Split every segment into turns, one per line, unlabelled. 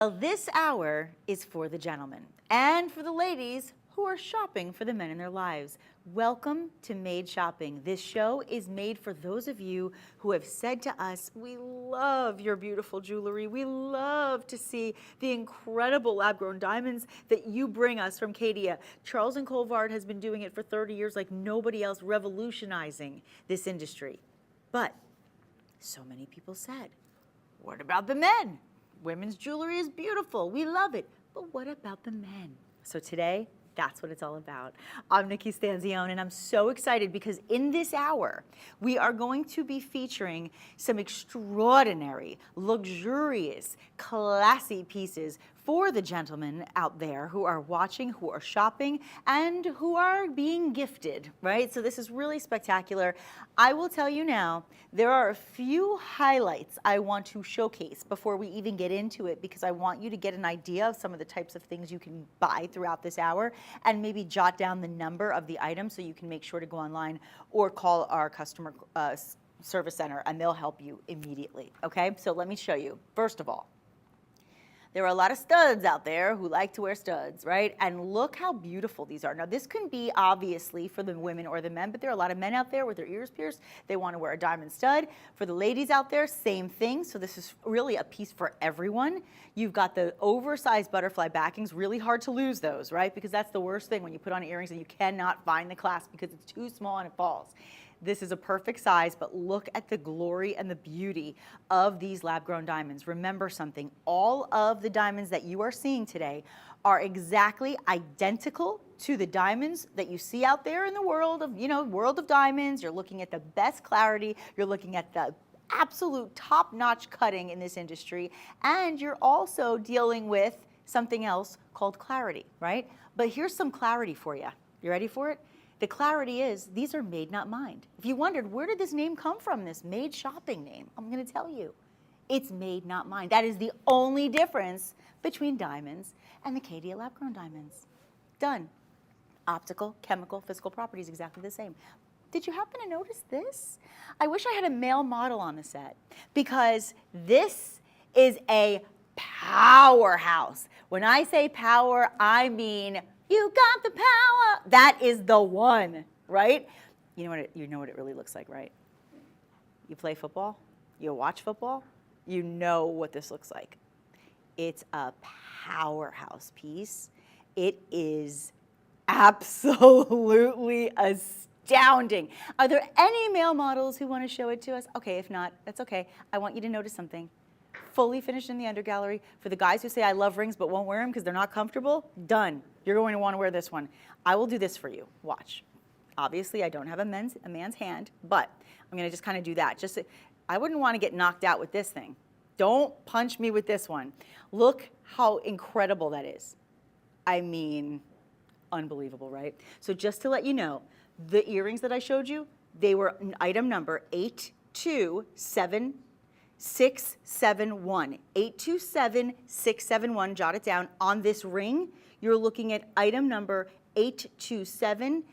Well, this hour is for the gentlemen and for the ladies who are shopping for the men in their lives. Welcome to Made Shopping. This show is made for those of you who have said to us, we love your beautiful jewelry. We love to see the incredible lab-grown diamonds that you bring us from Caydia. Charles and Colvard has been doing it for 30 years like nobody else, revolutionizing this industry. But so many people said, what about the men? Women's jewelry is beautiful. We love it. But what about the men? So today, that's what it's all about. I'm Nikki Stanzione, and I'm so excited because in this hour, we are going to be featuring some extraordinary, luxurious, classy pieces for the gentlemen out there who are watching, who are shopping, and who are being gifted, right? So this is really spectacular. I will tell you now, there are a few highlights I want to showcase before we even get into it, because I want you to get an idea of some of the types of things you can buy throughout this hour and maybe jot down the number of the item so you can make sure to go online or call our customer service center and they'll help you immediately, okay? So let me show you. First of all, there are a lot of studs out there who like to wear studs, right? And look how beautiful these are. Now, this can be obviously for the women or the men, but there are a lot of men out there with their ears pierced. They want to wear a diamond stud. For the ladies out there, same thing. So this is really a piece for everyone. You've got the oversized butterfly backings, really hard to lose those, right? Because that's the worst thing when you put on earrings and you cannot find the clasp because it's too small and it falls. This is a perfect size, but look at the glory and the beauty of these lab-grown diamonds. Remember something, all of the diamonds that you are seeing today are exactly identical to the diamonds that you see out there in the world of, world of diamonds. You're looking at the best clarity, you're looking at the absolute top-notch cutting in this industry, and you're also dealing with something else called clarity, right? But here's some clarity for you. You ready for it? The clarity is, these are made, not mined. If you wondered, where did this name come from, this Made Shopping name? I'm gonna tell you. It's made, not mined. That is the only difference between diamonds and the Caydia lab-grown diamonds. Done. Optical, chemical, physical properties, exactly the same. Did you happen to notice this? I wish I had a male model on the set, because this is a powerhouse. When I say power, I mean you got the power. That is the one, right? You know what it really looks like, right? You play football, you watch football, you know what this looks like. It's a powerhouse piece. It is absolutely astounding. Are there any male models who want to show it to us? Okay, if not, that's okay. I want you to notice something. Fully finished in the undergallery. For the guys who say I love rings but won't wear them because they're not comfortable, done. You're going to want to wear this one. I will do this for you. Watch. Obviously, I don't have a man's hand, but I'm going to just kind of do that. I wouldn't want to get knocked out with this thing. Don't punch me with this one. Look how incredible that is. I mean, unbelievable, right? So just to let you know, the earrings that I showed you, they were item number 827. 671, 827-671, jot it down. On this ring, you're looking at item number 827-805.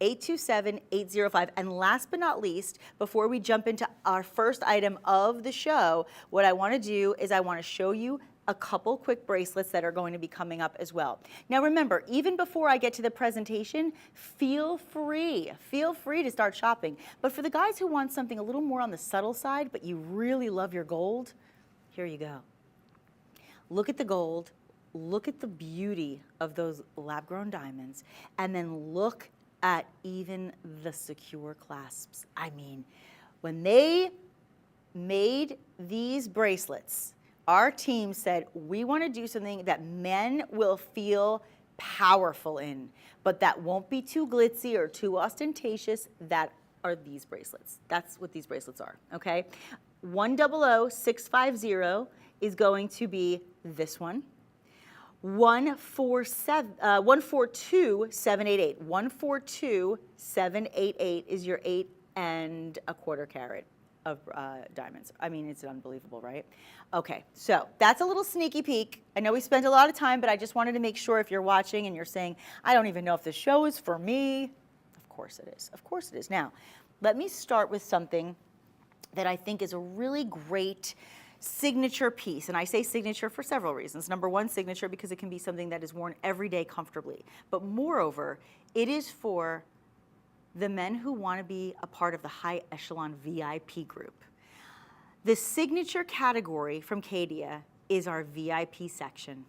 827-805. And last but not least, before we jump into our first item of the show, what I want to do is I want to show you a couple quick bracelets that are going to be coming up as well. Now remember, even before I get to the presentation, feel free to start shopping. But for the guys who want something a little more on the subtle side, but you really love your gold, here you go. Look at the gold, look at the beauty of those lab-grown diamonds, and then look at even the secure clasps. I mean, when they made these bracelets, our team said, we want to do something that men will feel powerful in, but that won't be too glitzy or too ostentatious. That are these bracelets. That's what these bracelets are, okay? 100650 is going to be this one. 142788. 142788 is your 8 1/4 carat of diamonds. I mean, it's unbelievable, right? Okay, so that's a little sneaky peek. I know we spent a lot of time, but I just wanted to make sure if you're watching and you're saying, I don't even know if this show is for me. Of course it is. Of course it is. Now, let me start with something that I think is a really great signature piece. And I say signature for several reasons. Number one, signature because it can be something that is worn every day comfortably. But moreover, it is for the men who want to be a part of the high echelon VIP group. The signature category from Caydia is our VIP section.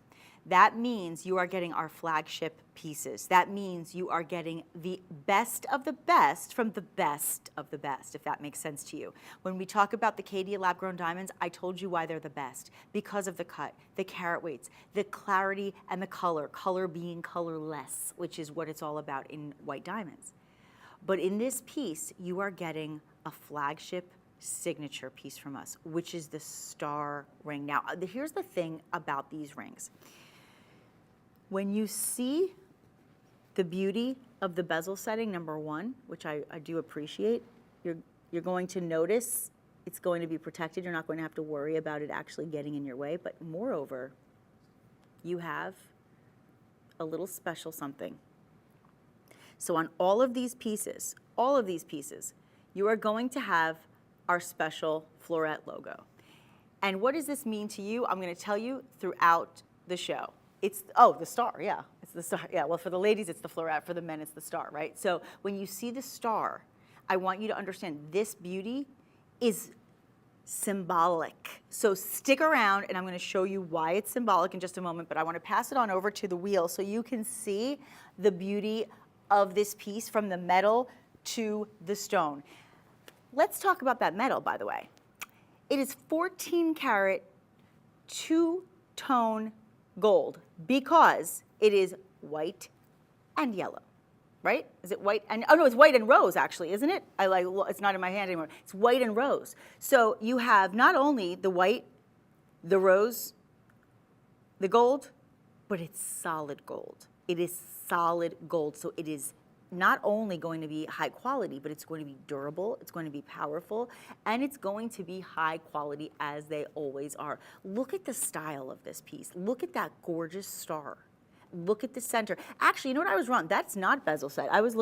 That means you are getting our flagship pieces. That means you are getting the best of the best from the best of the best, if that makes sense to you. When we talk about the Caydia lab-grown diamonds, I told you why they're the best. Because of the cut, the carat weights, the clarity, and the color. Color being colorless, which is what it's all about in white diamonds. But in this piece, you are getting a flagship signature piece from us, which is the star ring. Now, here's the thing about these rings. When you see the beauty of the bezel setting, number one, which I do appreciate, you're going to notice it's going to be protected. You're not going to have to worry about it actually getting in your way. But moreover, you have a little special something. So on all of these pieces, you are going to have our special floret logo. And what does this mean to you? I'm going to tell you throughout the show. It's, oh, the star, yeah. It's the star, yeah. Well, for the ladies, it's the floret. For the men, it's the star, right? So when you see the star, I want you to understand this beauty is symbolic. So stick around, and I'm going to show you why it's symbolic in just a moment, but I want to pass it on over to the wheel so you can see the beauty of this piece from the metal to the stone. Let's talk about that metal, by the way. It is 14 karat, two-tone gold because it is white and yellow, right? Is it white and, oh no, it's white and rose actually, isn't it? It's not in my hand anymore. It's white and rose. So you have not only the white, the rose, the gold, but it's solid gold. It is solid gold. So it is not only going to be high quality, but it's going to be durable, it's going to be powerful, and it's going to be high quality as they always are. Look at the style of this piece. Look at that gorgeous star. Look at the center. Actually, you know what, I was wrong. That's not bezel set. I was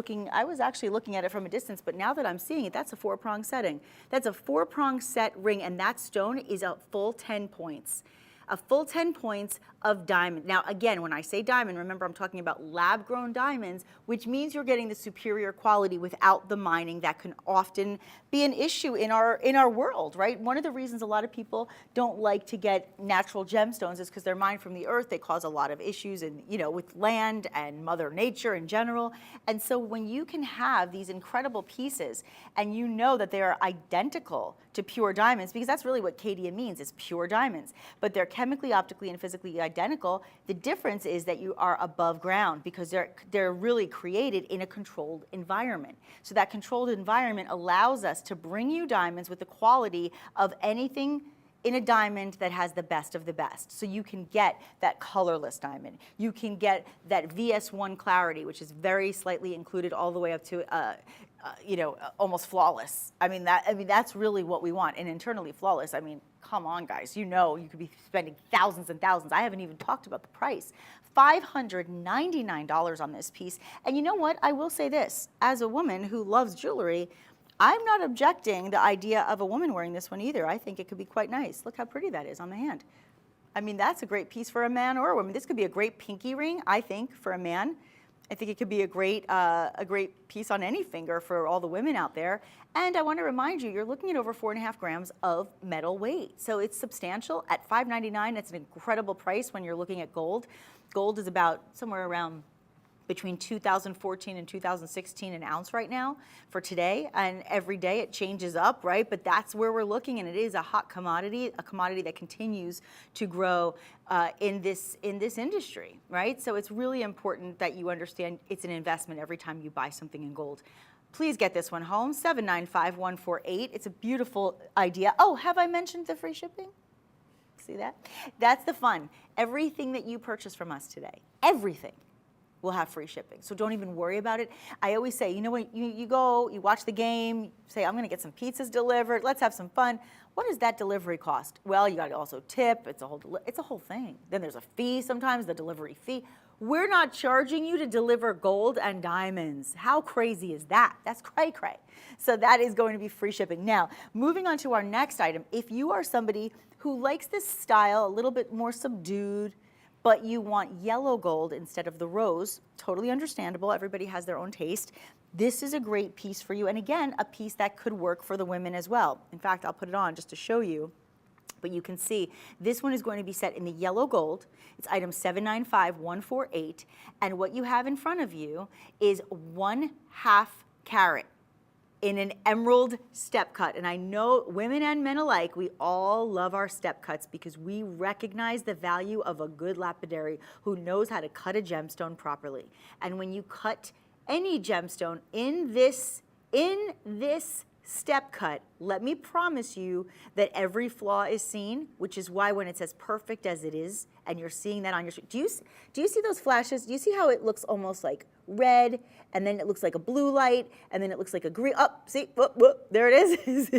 actually looking at it from a distance, but now that I'm seeing it, that's a 4-prong setting. That's a 4-prong set ring, and that stone is a full 10 points. A full 10 points of diamond. Now, again, when I say diamond, remember I'm talking about lab-grown diamonds, which means you're getting the superior quality without the mining that can often be an issue in our world, right? One of the reasons a lot of people don't like to get natural gemstones is because they're mined from the earth. They cause a lot of issues with land and Mother Nature in general. And so when you can have these incredible pieces and you know that they are identical to pure diamonds, because that's really what Caydia means, is pure diamonds, but they're chemically, optically, and physically identical. The difference is that you are above ground because they're really created in a controlled environment. So that controlled environment allows us to bring you diamonds with the quality of anything in a diamond that has the best of the best. So you can get that colorless diamond. You can get that VS1 clarity, which is very slightly included all the way up to almost flawless. That's really what we want. And internally flawless, come on, guys. You could be spending thousands and thousands. I haven't even talked about the price. $599 on this piece. And you know what? I will say this. As a woman who loves jewelry, I'm not objecting the idea of a woman wearing this one either. I think it could be quite nice. Look how pretty that is on the hand. That's a great piece for a man or a woman. This could be a great pinky ring, I think, for a man. I think it could be a great piece on any finger for all the women out there. And I want to remind you, you're looking at over 4.5 grams of metal weight. So it's substantial. At $599, it's an incredible price when you're looking at gold. Gold is about somewhere around between 2014 and 2016 an ounce right now for today, and every day it changes up, right? But that's where we're looking, and it is a hot commodity, a commodity that continues to grow in this industry, right? So it's really important that you understand it's an investment every time you buy something in gold. Please get this one home, 795148. It's a beautiful idea. Oh, have I mentioned the free shipping? See that? That's the fun. Everything that you purchase from us today, everything, will have free shipping. So don't even worry about it. I always say, when you go, you watch the game, you say, I'm gonna get some pizzas delivered, let's have some fun. What does that delivery cost? Well, you gotta also tip, it's a whole thing. Then there's a fee sometimes, the delivery fee. We're not charging you to deliver gold and diamonds. How crazy is that? That's cray-cray. So that is going to be free shipping. Now, moving on to our next item, if you are somebody who likes this style a little bit more subdued, but you want yellow gold instead of the rose, totally understandable. Everybody has their own taste. This is a great piece for you. And again, a piece that could work for the women as well. In fact, I'll put it on just to show you. But you can see this one is going to be set in the yellow gold. It's item 795148. And what you have in front of you is 1/2 carat in an emerald step cut. And I know women and men alike, we all love our step cuts because we recognize the value of a good lapidary who knows how to cut a gemstone properly. And when you cut any gemstone in this step cut, let me promise you that every flaw is seen, which is why when it says perfect as it is, and you're seeing that on your screen, do you see those flashes? Do you see how it looks almost like red, and then it looks like a blue light, and then it looks like a green, see, there it is,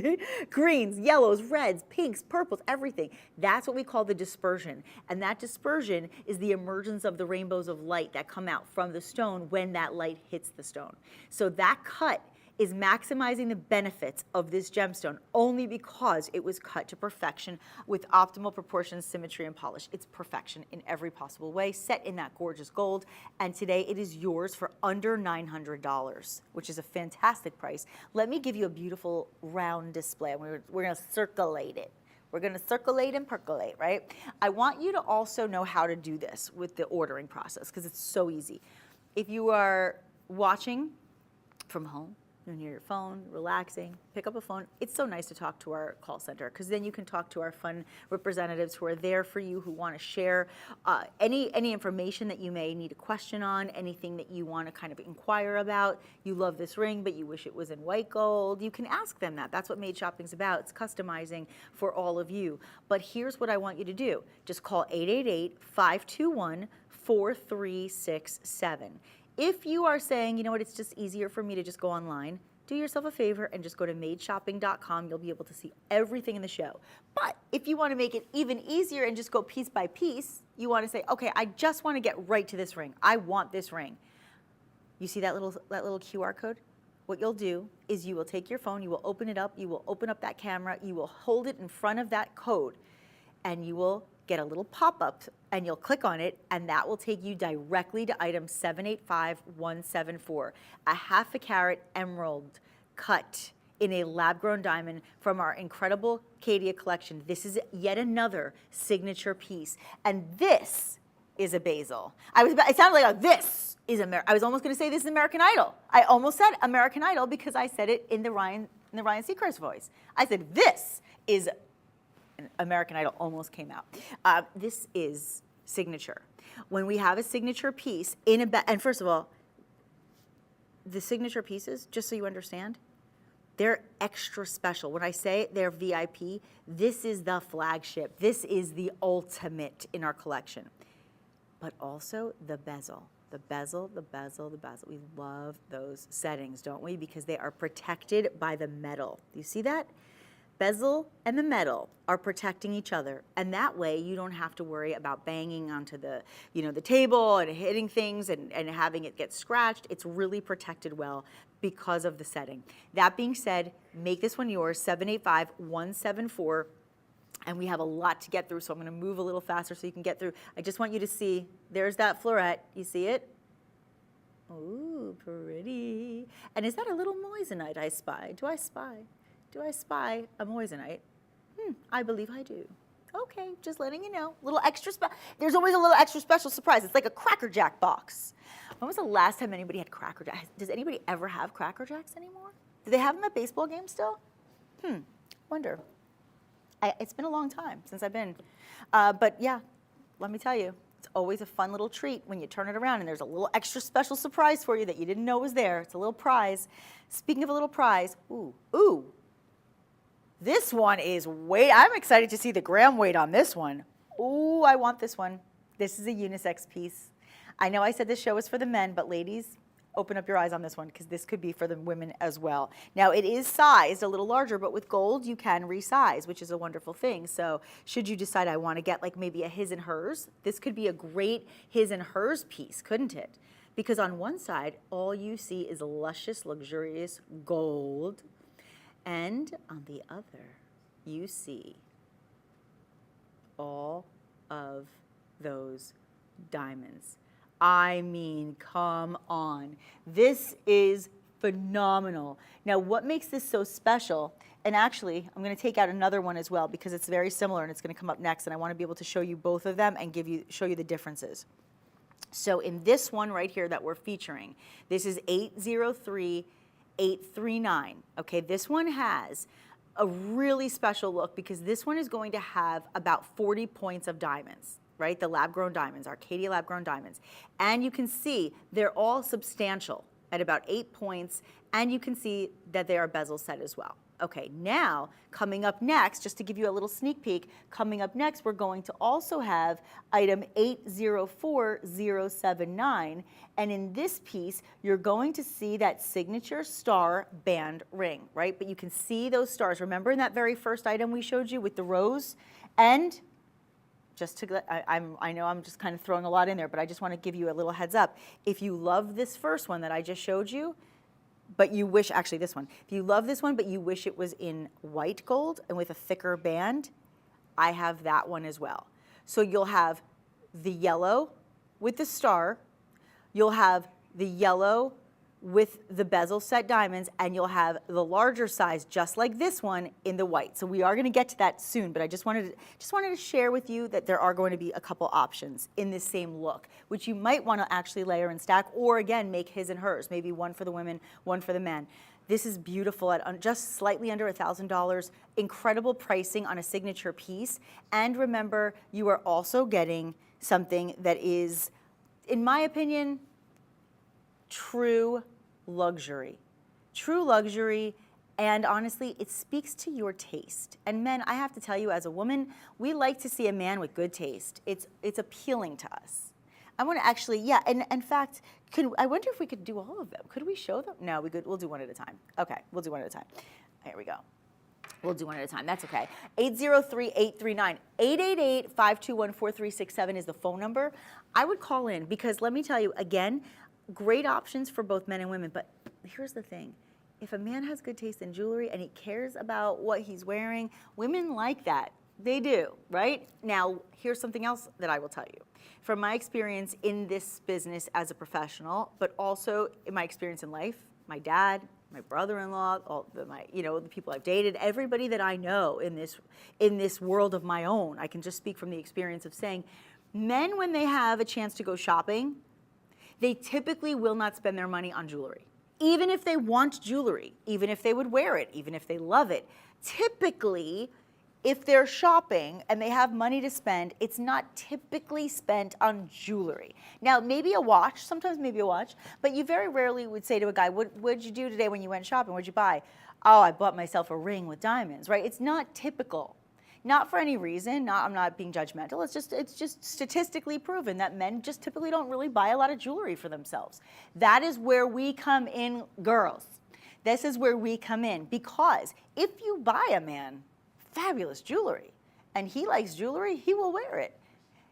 greens, yellows, reds, pinks, purples, everything. That's what we call the dispersion, and that dispersion is the emergence of the rainbows of light that come out from the stone when that light hits the stone. So that cut is maximizing the benefits of this gemstone only because it was cut to perfection with optimal proportions, symmetry, and polish. It's perfection in every possible way, set in that gorgeous gold, and today it is yours for under $900, which is a fantastic price. Let me give you a beautiful round display. We're gonna circulate it. We're gonna circulate and percolate, right? I want you to also know how to do this with the ordering process because it's so easy. If you are watching from home, near your phone, relaxing, pick up a phone. It's so nice to talk to our call center because then you can talk to our fun representatives who are there for you, who want to share any information that you may need a question on, anything that you want to kind of inquire about. You love this ring, but you wish it was in white gold. You can ask them that. That's what Made Shopping's about. It's customizing for all of you. But here's what I want you to do. Just call 888-521-4367. If you are saying, you know what, it's just easier for me to just go online, do yourself a favor and just go to madeshopping.com. You'll be able to see everything in the show. But if you want to make it even easier and just go piece by piece, you want to say, okay, I just want to get right to this ring. I want this ring. You see that little QR code? What you'll do is you will take your phone, you will open it up, you will open up that camera, you will hold it in front of that code, and you will get a little pop-up and you'll click on it and that will take you directly to item 785174, a 1/2 carat emerald cut in a lab-grown diamond from our incredible Caydia collection. This is yet another signature piece, and this is a basil. It sounded like this is I was almost going to say this is American Idol. I almost said American Idol because I said it in the Ryan Seacrest voice. I said this is American Idol almost came out. This is signature. When we have a signature piece in and first of all, the signature pieces, just so you understand, they're extra special. When I say they're VIP, this is the flagship. This is the ultimate in our collection. But also the bezel. The bezel, the bezel, the bezel. We love those settings, don't we? Because they are protected by the metal. Do you see that? Bezel and the metal are protecting each other, and that way you don't have to worry about banging onto the, the table and hitting things and having it get scratched. It's really protected well because of the setting. That being said, make this one yours, 785174, and we have a lot to get through, so I'm going to move a little faster so you can get through. I just want you to see, there's that floret. You see it? Ooh, pretty. And is that a little moissanite I spy? Do I spy a moissanite? I believe I do. Okay, just letting you know. Little extra there's always a little extra special surprise. It's like a Cracker Jack box. When was the last time anybody had Cracker Jack? Does anybody ever have Cracker Jacks anymore? Do they have them at baseball games still? Wonder. It's been a long time since I've been. But yeah, let me tell you, it's always a fun little treat when you turn it around and there's a little extra special surprise for you that you didn't know was there. It's a little prize. Speaking of a little prize, ooh. This one is I'm excited to see the gram weight on this one. Ooh, I want this one. This is a unisex piece. I know I said this show is for the men, but ladies, open up your eyes on this one because this could be for the women as well. Now, it is sized a little larger, but with gold, you can resize, which is a wonderful thing. So should you decide I want to get like maybe a his and hers, this could be a great his and hers piece, couldn't it? Because on one side, all you see is luscious, luxurious gold. And on the other, you see all of those diamonds. I mean, come on. This is phenomenal. Now, what makes this so special, and actually, I'm going to take out another one as well because it's very similar and it's going to come up next, and I want to be able to show you both of them and show you the differences. So in this one right here that we're featuring, this is 803-839. Okay, this one has a really special look because this one is going to have about 40 points of diamonds, right? The lab-grown diamonds, our Caydia lab-grown diamonds. And you can see they're all substantial at about 8 points, and you can see that they are bezel set as well. Okay, now coming up next, just to give you a little sneak peek, coming up next we're going to also have item 804079, and in this piece you're going to see that signature star band ring, right? But you can see those stars. Remember in that very first item we showed you with the rose? And just to, I know I'm just kind of throwing a lot in there, but I just want to give you a little heads up. If you love this first one that I just showed you, but you wish, actually this one, if you love this one, but you wish it was in white gold and with a thicker band, I have that one as well. So you'll have the yellow with the star, you'll have the yellow with the bezel set diamonds, and you'll have the larger size, just like this one, in the white. So we are going to get to that soon, but I just wanted to share with you that there are going to be a couple options in this same look, which you might want to actually layer and stack, or again, make his and hers, maybe one for the women, one for the men. This is beautiful at just slightly under $1,000, incredible pricing on a signature piece, and remember, you are also getting something that is, in my opinion, true luxury. True luxury, and honestly, it speaks to your taste. And men, I have to tell you, as a woman, we like to see a man with good taste. It's appealing to us. I want to actually, yeah, and in fact, I wonder if we could do all of them. Could we show them? No, we'll do one at a time. Okay, we'll do one at a time. Here we go. We'll do one at a time. That's okay. 803-839. 888-521-4367 is the phone number. I would call in because let me tell you, again, great options for both men and women, but here's the thing. If a man has good taste in jewelry and he cares about what he's wearing, women like that. They do, right? Now, here's something else that I will tell you. From my experience in this business as a professional, but also in my experience in life, my dad, my brother-in-law, the people I've dated, everybody that I know in this world of my own, I can just speak from the experience of saying, men, when they have a chance to go shopping, they typically will not spend their money on jewelry. Even if they want jewelry, even if they would wear it, even if they love it. Typically, if they're shopping and they have money to spend, it's not typically spent on jewelry. Now, maybe a watch, sometimes maybe a watch, but you very rarely would say to a guy, what'd you do today when you went shopping? What'd you buy? Oh, I bought myself a ring with diamonds, right? It's not typical. Not for any reason, I'm not being judgmental, it's just statistically proven that men just typically don't really buy a lot of jewelry for themselves. That is where we come in, girls. This is where we come in, because if you buy a man fabulous jewelry and he likes jewelry, he will wear it.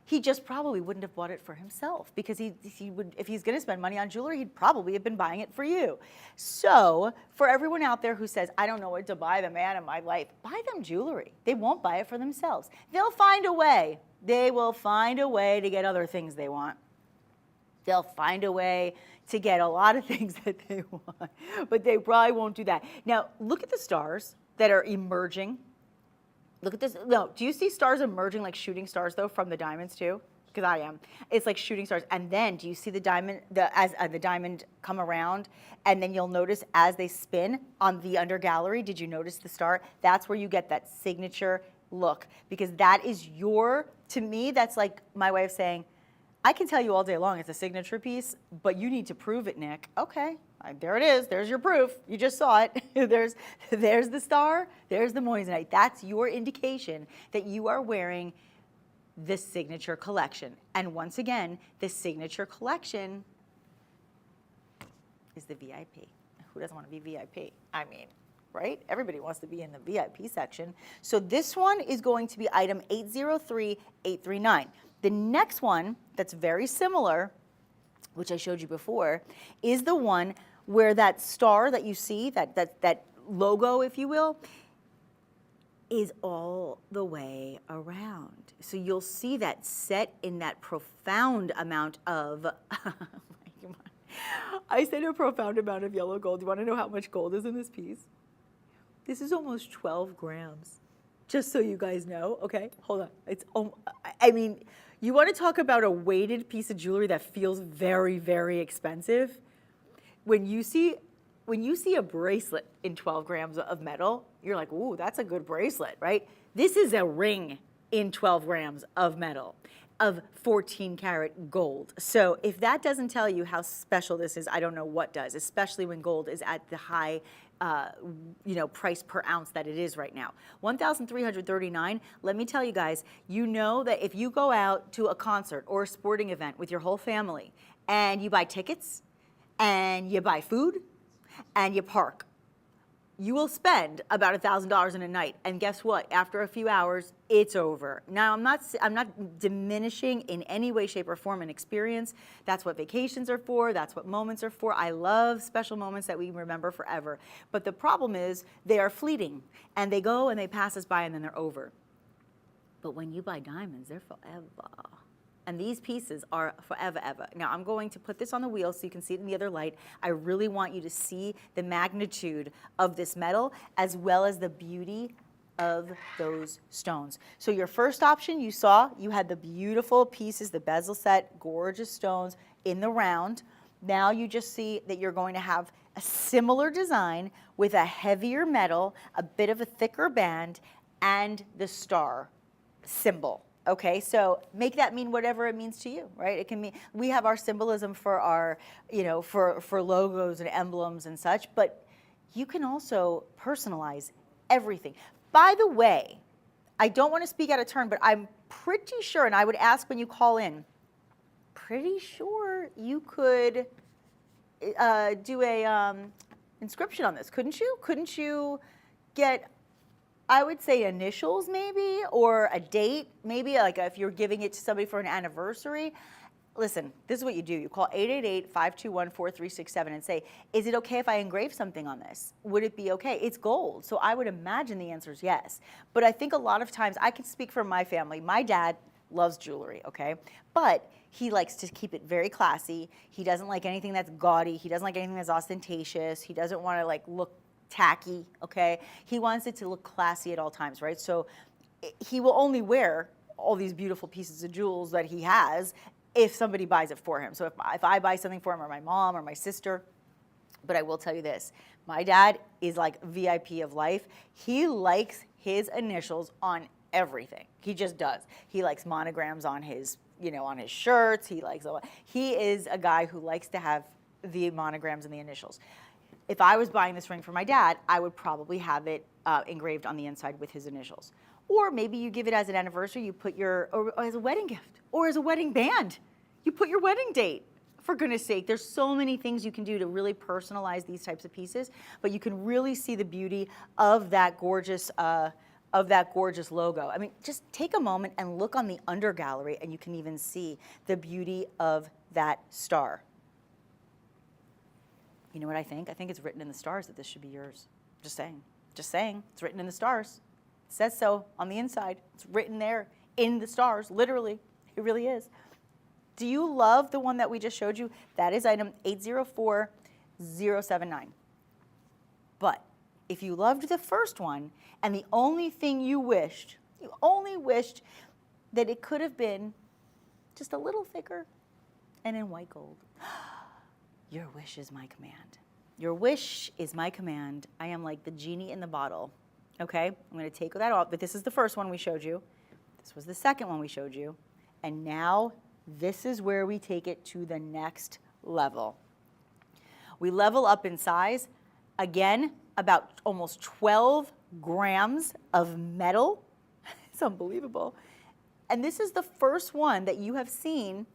He just probably wouldn't have bought it for himself because he would, if he's going to spend money on jewelry, he'd probably have been buying it for you. So for everyone out there who says, I don't know what to buy the man in my life, buy them jewelry. They won't buy it for themselves. They'll find a way. They will find a way to get other things they want. They'll find a way to get a lot of things that they want, but they probably won't do that. Now, look at the stars that are emerging. Look at this. No, do you see stars emerging like shooting stars though from the diamonds too? Because I am. It's like shooting stars. And then do you see the diamond, the diamond come around, and then you'll notice as they spin on the under gallery, did you notice the star? That's where you get that signature look, because that is to me, that's like my way of saying, I can tell you all day long it's a signature piece, but you need to prove it, Nick. Okay. There it is. There's your proof. You just saw it. There's the star. There's the moissanite. That's your indication that you are wearing the signature collection. And once again, the signature collection is the VIP. Who doesn't want to be VIP? I mean, right? Everybody wants to be in the VIP section. So this one is going to be item 803839. The next one that's very similar, which I showed you before, is the one where that star that you see, that logo, if you will, is all the way around. So you'll see that set in that profound amount of, I said a profound amount of yellow gold. Do you want to know how much gold is in this piece? This is almost 12 grams, just so you guys know, okay? Hold on, it's, I mean, you want to talk about a weighted piece of jewelry that feels very, very expensive? When you see a bracelet in 12 grams of metal, you're like, ooh, that's a good bracelet, right? This is a ring in 12 grams of metal, of 14 karat gold. So if that doesn't tell you how special this is, I don't know what does, especially when gold is at the high price per ounce that it is right now. 1,339, let me tell you guys, you know that if you go out to a concert or a sporting event with your whole family and you buy tickets and you buy food and you park, you will spend about $1,000 in a night. And guess what? After a few hours, it's over. Now, I'm not diminishing in any way, shape, or form an experience. That's what vacations are for. That's what moments are for. I love special moments that we remember forever. But the problem is they are fleeting, and they go and they pass us by, and then they're over. But when you buy diamonds, they're forever. And these pieces are forever, ever. Now, I'm going to put this on the wheel so you can see it in the other light. I really want you to see the magnitude of this metal as well as the beauty of those stones. So your first option you saw, you had the beautiful pieces, the bezel set, gorgeous stones in the round. Now you just see that you're going to have a similar design with a heavier metal, a bit of a thicker band, and the star symbol. Okay, so make that mean whatever it means to you, right? It can mean, we have our symbolism for our, for logos and emblems and such, but you can also personalize everything. By the way, I don't want to speak out of turn, but I'm pretty sure, and I would ask when you call in, pretty sure you could do a inscription on this, couldn't you? Couldn't you get, I would say initials maybe, or a date, maybe like if you're giving it to somebody for an anniversary. Listen, this is what you do. You call 888-521-4367 and say, is it okay if I engrave something on this? Would it be okay? It's gold, so I would imagine the answer is yes. But I think a lot of times, I can speak for my family. My dad loves jewelry, okay? But he likes to keep it very classy. He doesn't like anything that's gaudy. He doesn't like anything that's ostentatious. He doesn't want to like look tacky, okay? He wants it to look classy at all times, right? So he will only wear all these beautiful pieces of jewels that he has if somebody buys it for him. So if I buy something for him, or my mom or my sister, but I will tell you this, my dad is like VIP of life. He likes his initials on everything. He just does. He likes monograms on his, on his shirts. He is a guy who likes to have the monograms and the initials. If I was buying this ring for my dad, I would probably have it engraved on the inside with his initials. Or maybe you give it as an anniversary, you put or as a wedding gift, or as a wedding band. You put your wedding date. For goodness sake, there's so many things you can do to really personalize these types of pieces, but you can really see the beauty of that gorgeous logo. I mean, just take a moment and look on the under gallery, and you can even see the beauty of that star. You know what I think? I think it's written in the stars that this should be yours. Just saying. Just saying. It's written in the stars. It says so on the inside. It's written there in the stars, literally. It really is. Do you love the one that we just showed you? That is item 804079. But if you loved the first one, and the only thing you only wished that it could have been just a little thicker and in white gold. Your wish is my command. Your wish is my command. I am like the genie in the bottle, okay? I'm gonna take that off, but this is the first one we showed you. This was the second one we showed you. And now this is where we take it to the next level. We level up in size. Again, about almost 12 grams of metal. It's unbelievable. And this is the first one that you have seen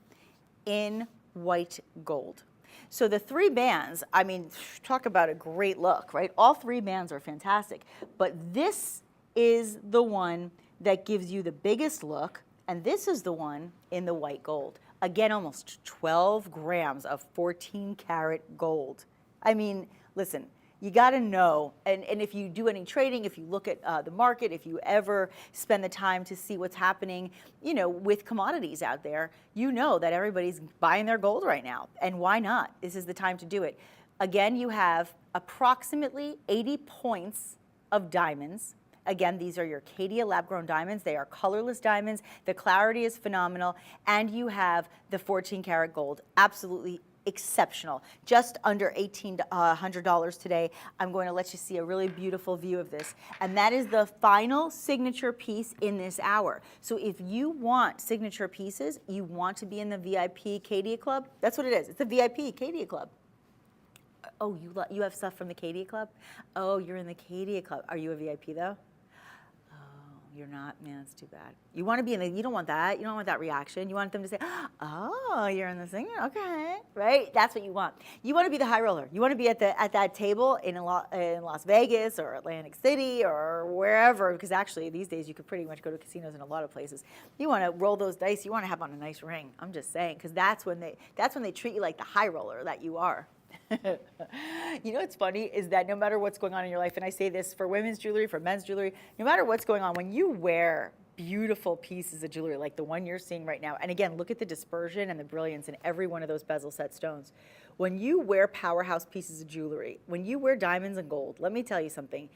in white gold. So the three bands, I mean, talk about a great look, right? All three bands are fantastic, but this is the one that gives you the biggest look, and this is the one in the white gold. Again, almost 12 grams of 14 karat gold. I mean, listen, You got to know, and if you do any trading, if you look at the market, if you ever spend the time to see what's happening, you know, with commodities out there, you know that everybody's buying their gold right now. And why not? This is the time to do it. Again, you have approximately 80 points of diamonds. Again, these are your Caydia lab-grown diamonds. They are colorless diamonds. The clarity is phenomenal. And you have the 14-karat gold. Absolutely exceptional. Just under $1,800 today. I'm going to let you see a really beautiful view of this. And that is the final signature piece in this hour. So if you want signature pieces, you want to be in the VIP Caydia Club, that's what it is. It's a VIP Caydia Club. Oh, you have stuff from the Caydia Club? Oh, you're in the Caydia Club. Are you a VIP though? You're not? Man, that's too bad. You want to be in the, you don't want that. You don't want that reaction. You want them to say, oh, you're in the singer? Okay, right? That's what you want. You want to be the high roller. You want to be at that table in Las Vegas or Atlantic City or wherever, because actually these days you could pretty much go to casinos in a lot of places. You want to roll those dice. You want to have on a nice ring. I'm just saying, because that's when they treat you like the high roller that you are. You know what's funny is that no matter what's going on in your life, and I say this for women's jewelry, for men's jewelry, no matter what's going on, when you wear beautiful pieces of jewelry like the one you're seeing right now, and again, look at the dispersion and the brilliance in every one of those bezel set stones. When you wear powerhouse pieces of jewelry, when you wear diamonds and gold, let me tell you something,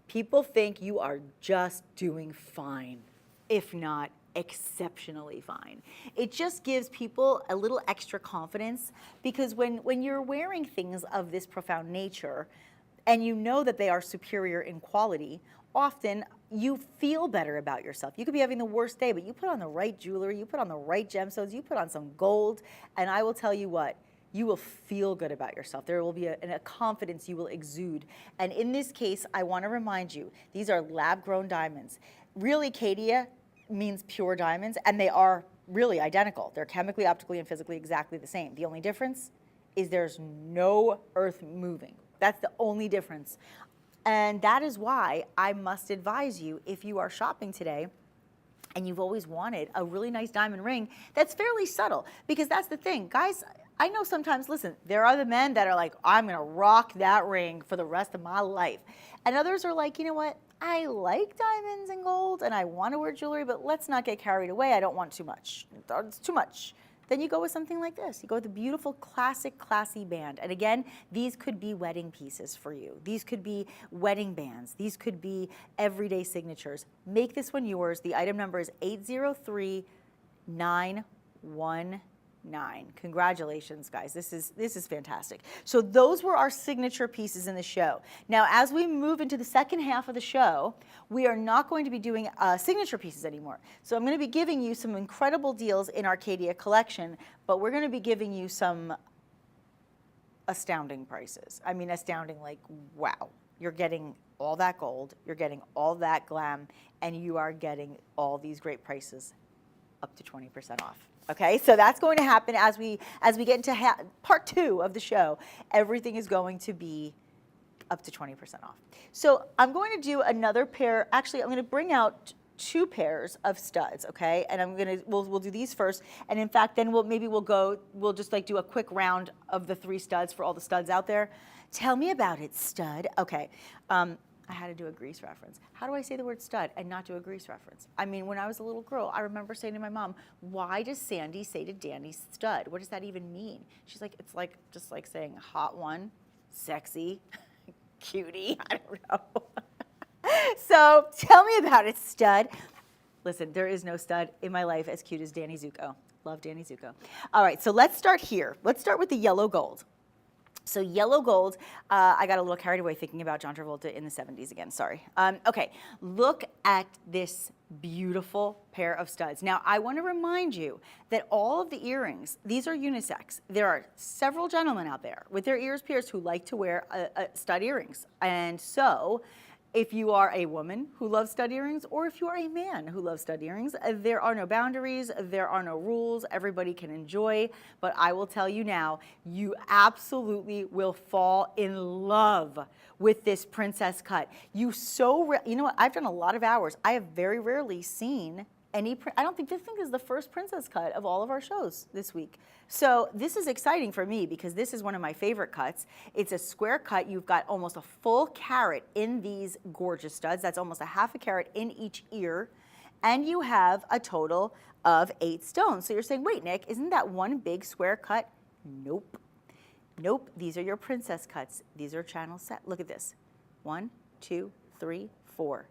people think you are just doing fine, if not exceptionally fine. It just gives people a little extra confidence, because when you're wearing things of this profound nature and you know that they are superior in quality, often you feel better about yourself. You could be having the worst day, but you put on the right jewelry, you put on the right gemstones, you put on some gold, and I will tell you what, you will feel good about yourself. There will be a confidence you will exude. And in this case, I want to remind you, these are lab-grown diamonds. Really, Caydia means pure diamonds, and they are really identical. They're chemically, optically, and physically exactly the same. The only difference is there's no earth moving. That's the only difference. And that is why I must advise you, if you are shopping today and you've always wanted a really nice diamond ring that's fairly subtle, because that's the thing. Guys, I know sometimes, listen, there are the men that are like, I'm gonna rock that ring for the rest of my life. And others are like, you know what? I like diamonds and gold and I want to wear jewelry, but let's not get carried away. I don't want too much. It's too much. Then you go with something like this. You go with a beautiful, classic, classy band. And again, these could be wedding pieces for you. These could be wedding bands. These could be everyday signatures. Make this one yours. The item number is 803919. Congratulations, guys. This is fantastic. So those were our signature pieces in the show. Now, as we move into the second half of the show, we are not going to be doing signature pieces anymore. So I'm going to be giving you some incredible deals in our Caydia collection, but we're going to be giving you some astounding prices. I mean, astounding, like, wow. You're getting all that gold, you're getting all that glam, and you are getting all these great prices up to 20% off. Okay, so that's going to happen as we get into part 2 of the show. Everything is going to be up to 20% off. So I'm going to do another pair. Actually, I'm going to bring out 2 pairs of studs. Okay, and we'll do these first. And in fact, then we'll just like do a quick round of the 3 studs for all the studs out there. Tell me about it, stud. Okay. I had to do a Grease reference. How do I say the word stud and not do a Grease reference? I mean, when I was a little girl, I remember saying to my mom, why does Sandy say to Danny stud? What does that even mean? She's like, it's like just like saying hot one, sexy, cutie, I don't know. So tell me about it, stud. Listen, there is no stud in my life as cute as Danny Zuko. Love Danny Zuko. All right, so let's start here. Let's start with the yellow gold. So yellow gold, I got a little carried away thinking about John Travolta in the 70s again, sorry. Okay, look at this beautiful pair of studs. Now, I want to remind you that all of the earrings, these are unisex. There are several gentlemen out there with their ears pierced who like to wear stud earrings. And so, if you are a woman who loves stud earrings, or if you are a man who loves stud earrings, there are no boundaries, there are no rules, everybody can enjoy, but I will tell you now, you absolutely will fall in love with this princess cut. You know what, I've done a lot of hours. I have very rarely seen I don't think this thing is the first princess cut of all of our shows this week. So this is exciting for me because this is one of my favorite cuts. It's a square cut. You've got almost a full carat in these gorgeous studs. That's almost a half a carat in each ear. And you have a total of 8 stones. So you're saying, wait, Nick, isn't that one big square cut? Nope. Nope, these are your princess cuts. These are channel set. Look at this. 1, 2, 3, 4.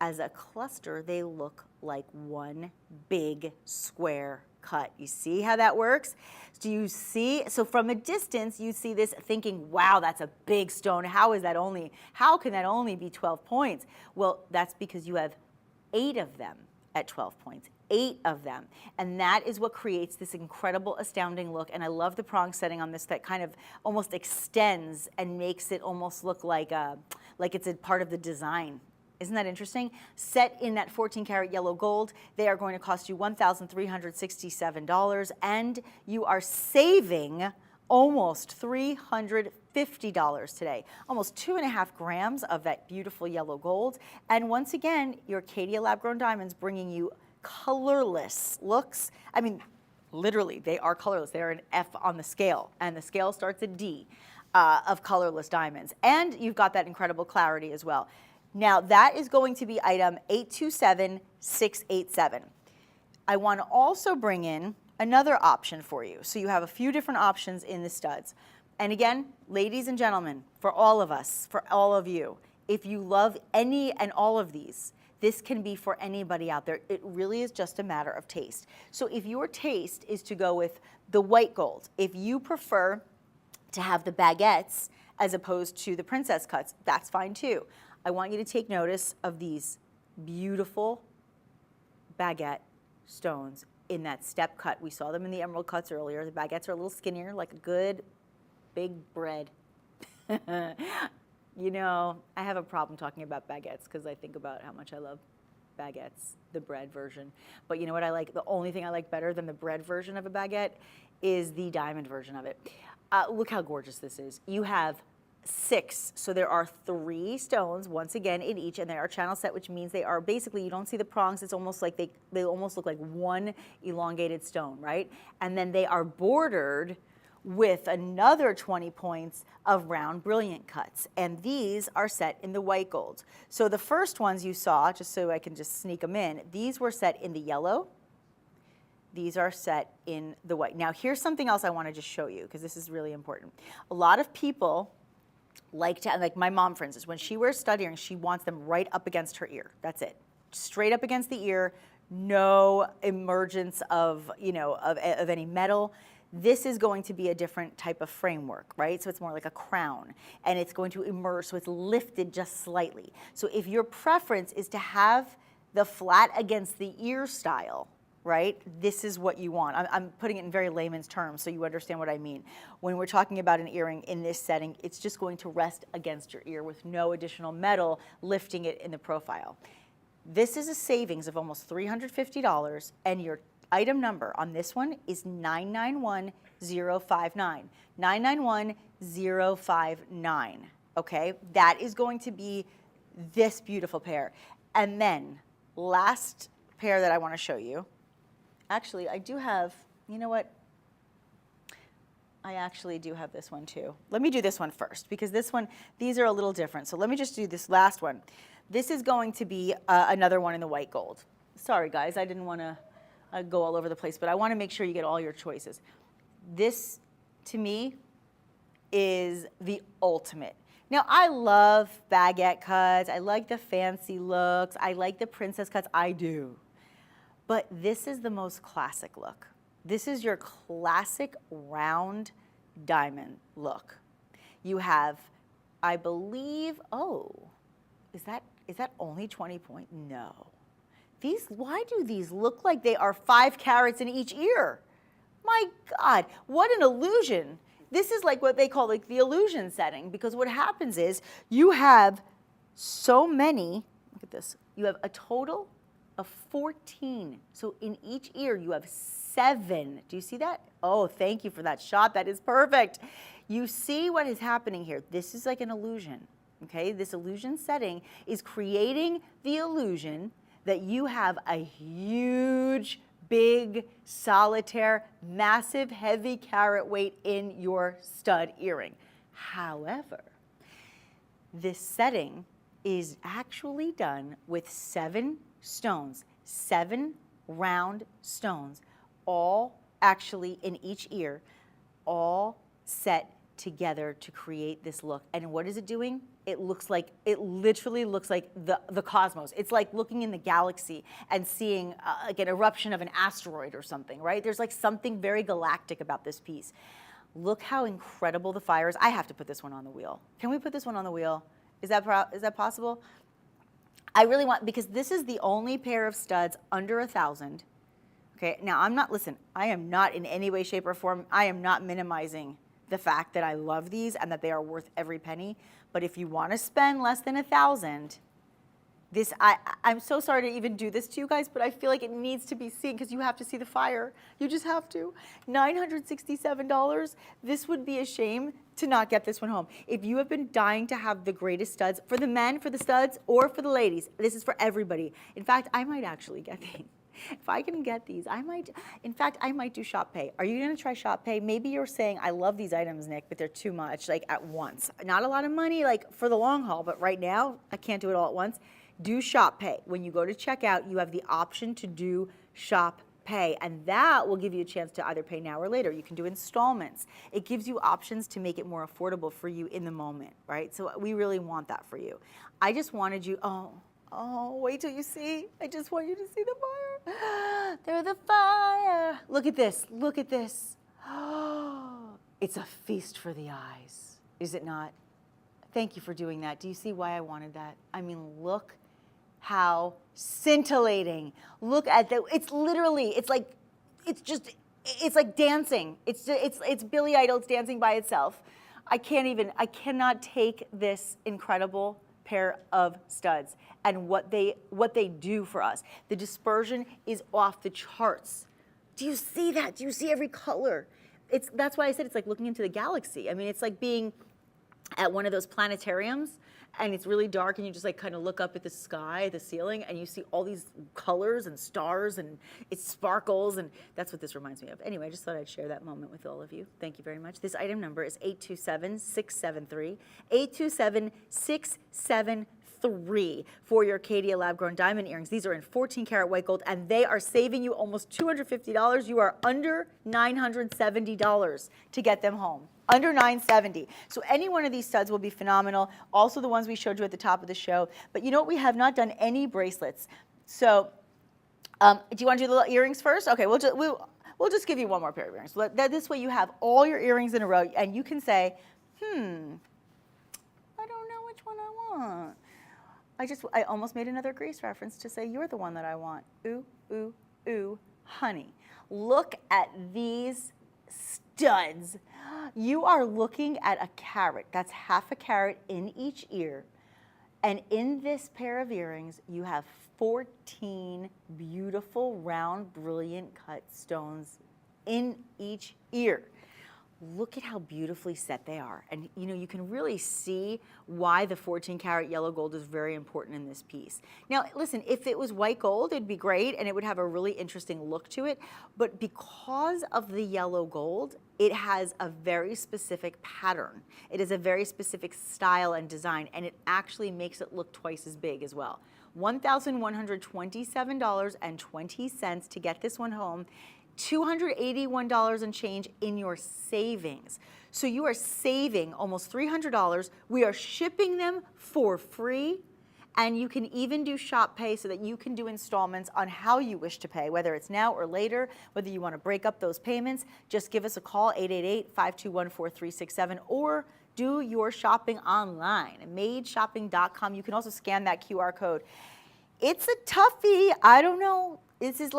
As a cluster, they look like one big square cut. You see how that works? Do you see? So from a distance, you see this thinking, wow, that's a big stone. How can that only be 12 points? Well, that's because you have 8 of them at 12 points. 8 of them. And that is what creates this incredible, astounding look. And I love the prong setting on this that kind of almost extends and makes it almost look like it's a part of the design. Isn't that interesting? Set in that 14 karat yellow gold, they are going to cost you $1,367, and you are saving almost $350 today. Almost 2.5 grams of that beautiful yellow gold. And once again, your Caydia lab-grown diamonds bringing you colorless looks. I mean, literally, they are colorless. They are an F on the scale, and the scale starts at D of colorless diamonds. And you've got that incredible clarity as well. Now, that is going to be item 827687. I want to also bring in another option for you. So you have a few different options in the studs. And again, ladies and gentlemen, for all of us, for all of you, if you love any and all of these, this can be for anybody out there. It really is just a matter of taste. So if your taste is to go with the white gold, if you prefer to have the baguettes as opposed to the princess cuts, that's fine too. I want you to take notice of these beautiful baguette stones in that step cut. We saw them in the emerald cuts earlier. The baguettes are a little skinnier, like a good big bread. You know, I have a problem talking about baguettes because I think about how much I love baguettes, the bread version. But you know what I like? The only thing I like better than the bread version of a baguette is the diamond version of it. Look how gorgeous this is. You have 6, so there are 3 stones, once again, in each, and they are channel set, which means they are basically, you don't see the prongs, it's almost like they almost look like one elongated stone, right? And then they are bordered with another 20 points of round brilliant cuts. And these are set in the white gold. So the first ones you saw, just so I can just sneak them in, these were set in the yellow. These are set in the white. Now here's something else I want to just show you because this is really important. A lot of people like my mom, for instance, when she wears stud earrings, she wants them right up against her ear. That's it. Straight up against the ear, no emergence of, of any metal. This is going to be a different type of framework, right? So it's more like a crown, and it's going to emerge, so it's lifted just slightly. So if your preference is to have the flat against the ear style, right, this is what you want. I'm putting it in very layman's terms so you understand what I mean. When we're talking about an earring in this setting, it's just going to rest against your ear with no additional metal lifting it in the profile. This is a savings of almost $350, and your item number on this one is 991059. 991059, okay? That is going to be this beautiful pair. And then, last pair that I want to show you. Actually, I do have, you know what? I actually do have this one too. Let me do this one first because this one, these are a little different. So let me just do this last one. This is going to be another one in the white gold. Sorry guys, I didn't want to go all over the place, but I want to make sure you get all your choices. This, to me, is the ultimate. Now, I love baguette cuts. I like the fancy looks. I like the princess cuts. I do. But this is the most classic look. This is your classic round diamond look. You have, I believe, is that only 20 point? No. Why do these look like they are 5 carats in each ear? My God, what an illusion. This is like what they call like the illusion setting, because what happens is you have so many, look at this, you have a total of 14. So in each ear you have 7. Do you see that? Oh, thank you for that shot. That is perfect. You see what is happening here. This is like an illusion, okay? This illusion setting is creating the illusion that you have a huge, big, solitaire, massive, heavy carat weight in your stud earring. However, this setting is actually done with 7 stones, 7 round stones, all actually in each ear, all set together to create this look. And what is it doing? It literally looks like the cosmos. It's like looking in the galaxy and seeing like an eruption of an asteroid or something, right? There's like something very galactic about this piece. Look how incredible the fire is. I have to put this one on the wheel. Can we put this one on the wheel? Is that possible? I really want, because this is the only pair of studs under $1,000. Okay, now I am not in any way, shape, or form, I am not minimizing the fact that I love these and that they are worth every penny. But if you want to spend less than $1,000, this, I'm so sorry to even do this to you guys, but I feel like it needs to be seen because you have to see the fire. You just have to. $967, this would be a shame to not get this one home. If you have been dying to have the greatest studs, for the men, for the studs, or for the ladies, this is for everybody. In fact, I might actually get these. If I can get these, I might do Shop Pay. Are you gonna try Shop Pay? Maybe you're saying, I love these items, Nick, but they're too much, like at once. Not a lot of money, like for the long haul, but right now, I can't do it all at once. Do Shop Pay. When you go to checkout, you have the option to do Shop Pay, and that will give you a chance to either pay now or later. You can do installments. It gives you options to make it more affordable for you in the moment, right? So we really want that for you. I just wanted you, oh, wait till you see. I just want you to see the fire. There's the fire. Look at this, look at this. It's a feast for the eyes, is it not? Thank you for doing that. Do you see why I wanted that? I mean, look how scintillating. Look at that. It's literally, it's like dancing. It's Billy Idol, it's dancing by itself. I cannot take this incredible pair of studs and what they do for us. The dispersion is off the charts. Do you see that? Do you see every color? That's why I said it's like looking into the galaxy. I mean, it's like being at one of those planetariums and it's really dark and you just like kind of look up at the sky, the ceiling, and you see all these colors and stars and it sparkles, and that's what this reminds me of. Anyway, I just thought I'd share that moment with all of you. Thank you very much. This item number is 827-673, 827-673 for your Caydia lab-grown diamond earrings. These are in 14 karat white gold and they are saving you almost $250. You are under $970 to get them home. Under $970. So any one of these studs will be phenomenal. Also the ones we showed you at the top of the show. But you know what? We have not done any bracelets. So do you want to do the little earrings first? Okay, we'll just give you one more pair of earrings. This way you have all your earrings in a row and you can say, I don't know which one I want. I almost made another Grease reference to say you're the one that I want. Ooh, ooh, ooh, honey. Look at these studs. You are looking at a carat. That's half a carat in each ear. And in this pair of earrings, you have 14 beautiful, round, brilliant cut stones in each ear. Look at how beautifully set they are. And you know, you can really see why the 14 karat yellow gold is very important in this piece. Now, listen, if it was white gold, it'd be great and it would have a really interesting look to it. But because of the yellow gold, it has a very specific pattern. It is a very specific style and design, and it actually makes it look twice as big as well. $1,127.20 to get this one home. $281 and change in your savings. So you are saving almost $300. We are shipping them for free, and you can even do Shop Pay so that you can do installments on how you wish to pay, whether it's now or later, whether you want to break up those payments. Just give us a call, 888-521-4367, or do your shopping online at madeshopping.com. You can also scan that QR code. It's a toughie. I don't know. This is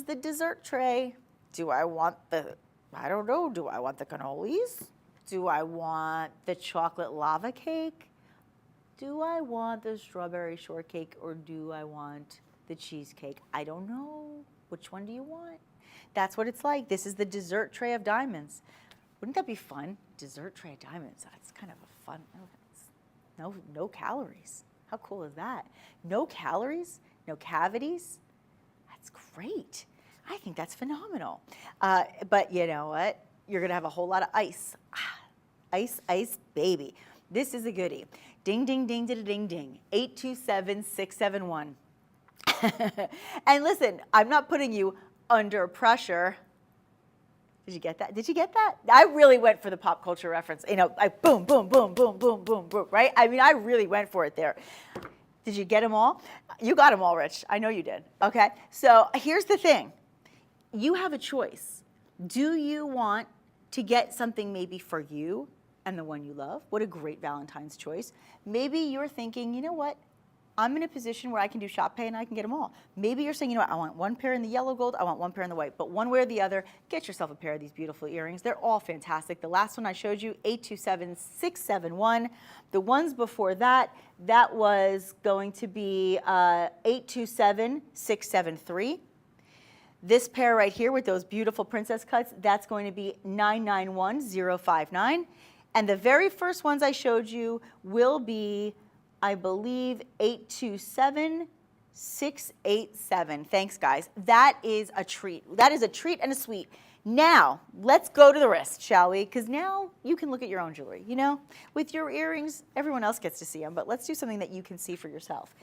the dessert tray. Do I want the cannolis? Do I want the chocolate lava cake? Do I want the strawberry shortcake, or do I want the cheesecake? I don't know. Which one do you want? That's what it's like. This is the dessert tray of diamonds. Wouldn't that be fun? Dessert tray of diamonds. That's kind of a fun, no calories. How cool is that? No calories, no cavities. That's great. I think that's phenomenal. But you know what? You're gonna have a whole lot of ice. Ice, ice, baby. This is a goodie. Ding, ding, ding, ding, ding, ding. 827-671. And listen, I'm not putting you under pressure. Did you get that? Did you get that? I really went for the pop culture reference. You know, boom, boom, boom, boom, boom, boom, boom, right? I mean, I really went for it there. Did you get them all? You got them all, Rich. I know you did. Okay. So here's the thing. You have a choice. Do you want to get something maybe for you and the one you love? What a great Valentine's choice. Maybe you're thinking, you know what? I'm in a position where I can do shop pay and I can get them all. Maybe you're saying, you know what, I want one pair in the yellow gold, I want one pair in the white, but one way or the other, get yourself a pair of these beautiful earrings. They're all fantastic. The last one I showed you, 827-671. The ones before that, that was going to be 827-673. This pair right here with those beautiful princess cuts, that's going to be 991-059. And the very first ones I showed you will be, I believe, 827-687. Thanks, guys. That is a treat. That is a treat and a sweet. Now, let's go to the wrist, shall we? Because now you can look at your own jewelry, you know? With your earrings, everyone else gets to see them, but let's do something that you can see for yourself.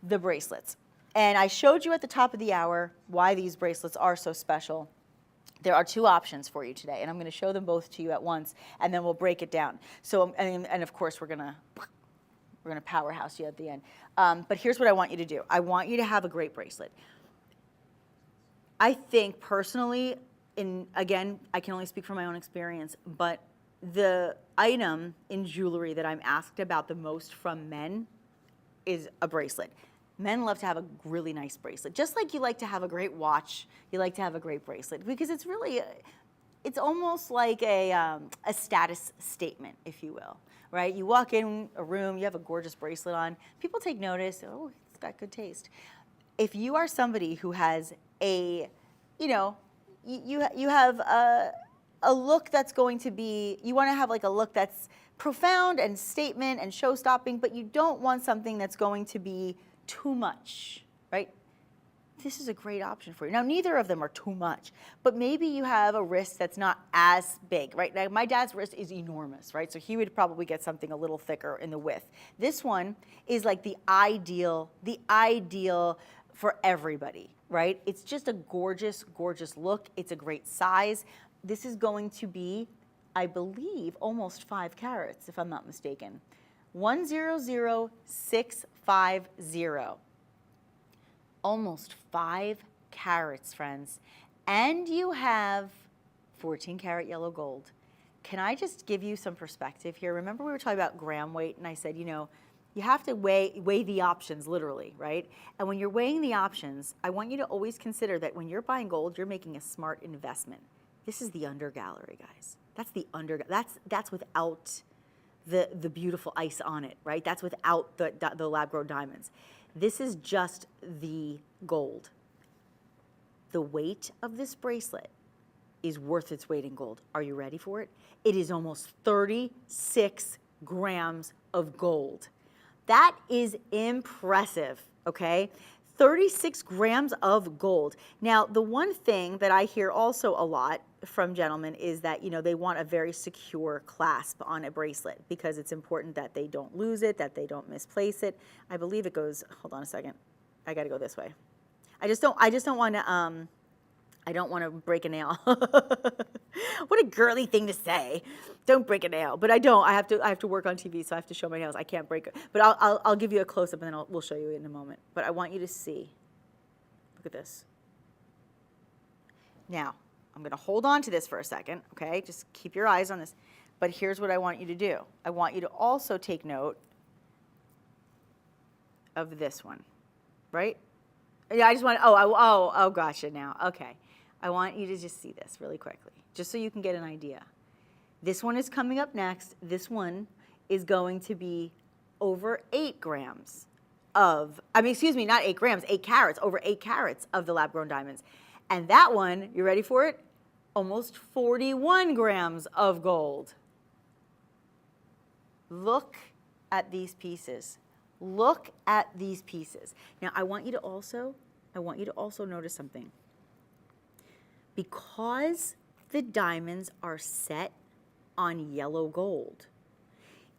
The bracelets. And I showed you at the top of the hour why these bracelets are so special. There are two options for you today, and I'm going to show them both to you at once, and then we'll break it down. So, and of course, we're going to powerhouse you at the end. But here's what I want you to do. I want you to have a great bracelet. I think personally, again, I can only speak from my own experience, but the item in jewelry that I'm asked about the most from men is a bracelet. Men love to have a really nice bracelet. Just like you like to have a great watch, you like to have a great bracelet, because it's really, it's almost like a status statement, if you will, right? You walk in a room, you have a gorgeous bracelet on, people take notice, oh, it's got good taste. If you are somebody who has a, you know, you have a look that's going to be, you want to have like a look that's profound and statement and show-stopping, but you don't want something that's going to be too much, right? This is a great option for you. Now, neither of them are too much, but maybe you have a wrist that's not as big, right? Now, my dad's wrist is enormous, right? So he would probably get something a little thicker in the width. This one is like the ideal for everybody, right? It's just a gorgeous, gorgeous look. It's a great size. This is going to be, I believe, almost 5 carats, if I'm not mistaken. 100650. Almost 5 carats, friends. And you have 14 karat yellow gold. Can I just give you some perspective here? Remember we were talking about gram weight, and I said, you know, you have to weigh the options, literally, right? And when you're weighing the options, I want you to always consider that when you're buying gold, you're making a smart investment. This is the under gallery, guys. That's the under, that's without the beautiful ice on it, right? That's without the lab-grown diamonds. This is just the gold. The weight of this bracelet is worth its weight in gold. Are you ready for it? It is almost 36 grams of gold. That is impressive, okay? 36 grams of gold. Now, the one thing that I hear also a lot from gentlemen is that, you know, they want a very secure clasp on a bracelet because it's important that they don't lose it, that they don't misplace it. I believe it goes, hold on a second. I got to go this way. I just don't want to, I don't want to break a nail. What a girly thing to say. Don't break a nail. But I don't. I have to work on TV, so I have to show my nails. I can't break it. But I'll give you a close-up, and then we'll show you in a moment. But I want you to see. Look at this. Now, I'm going to hold on to this for a second, okay? Just keep your eyes on this. But here's what I want you to do. I want you to also take note of this one, right? Yeah, I just want, oh, gotcha now. Okay. I want you to just see this really quickly, just so you can get an idea. This one is coming up next. This one is going to be over 8 grams of, excuse me, not 8 grams, 8 carats, over 8 carats of the lab-grown diamonds. And that one, you ready for it? Almost 41 grams of gold. Look at these pieces. Look at these pieces. Now, I want you to also notice something. Because the diamonds are set on yellow gold,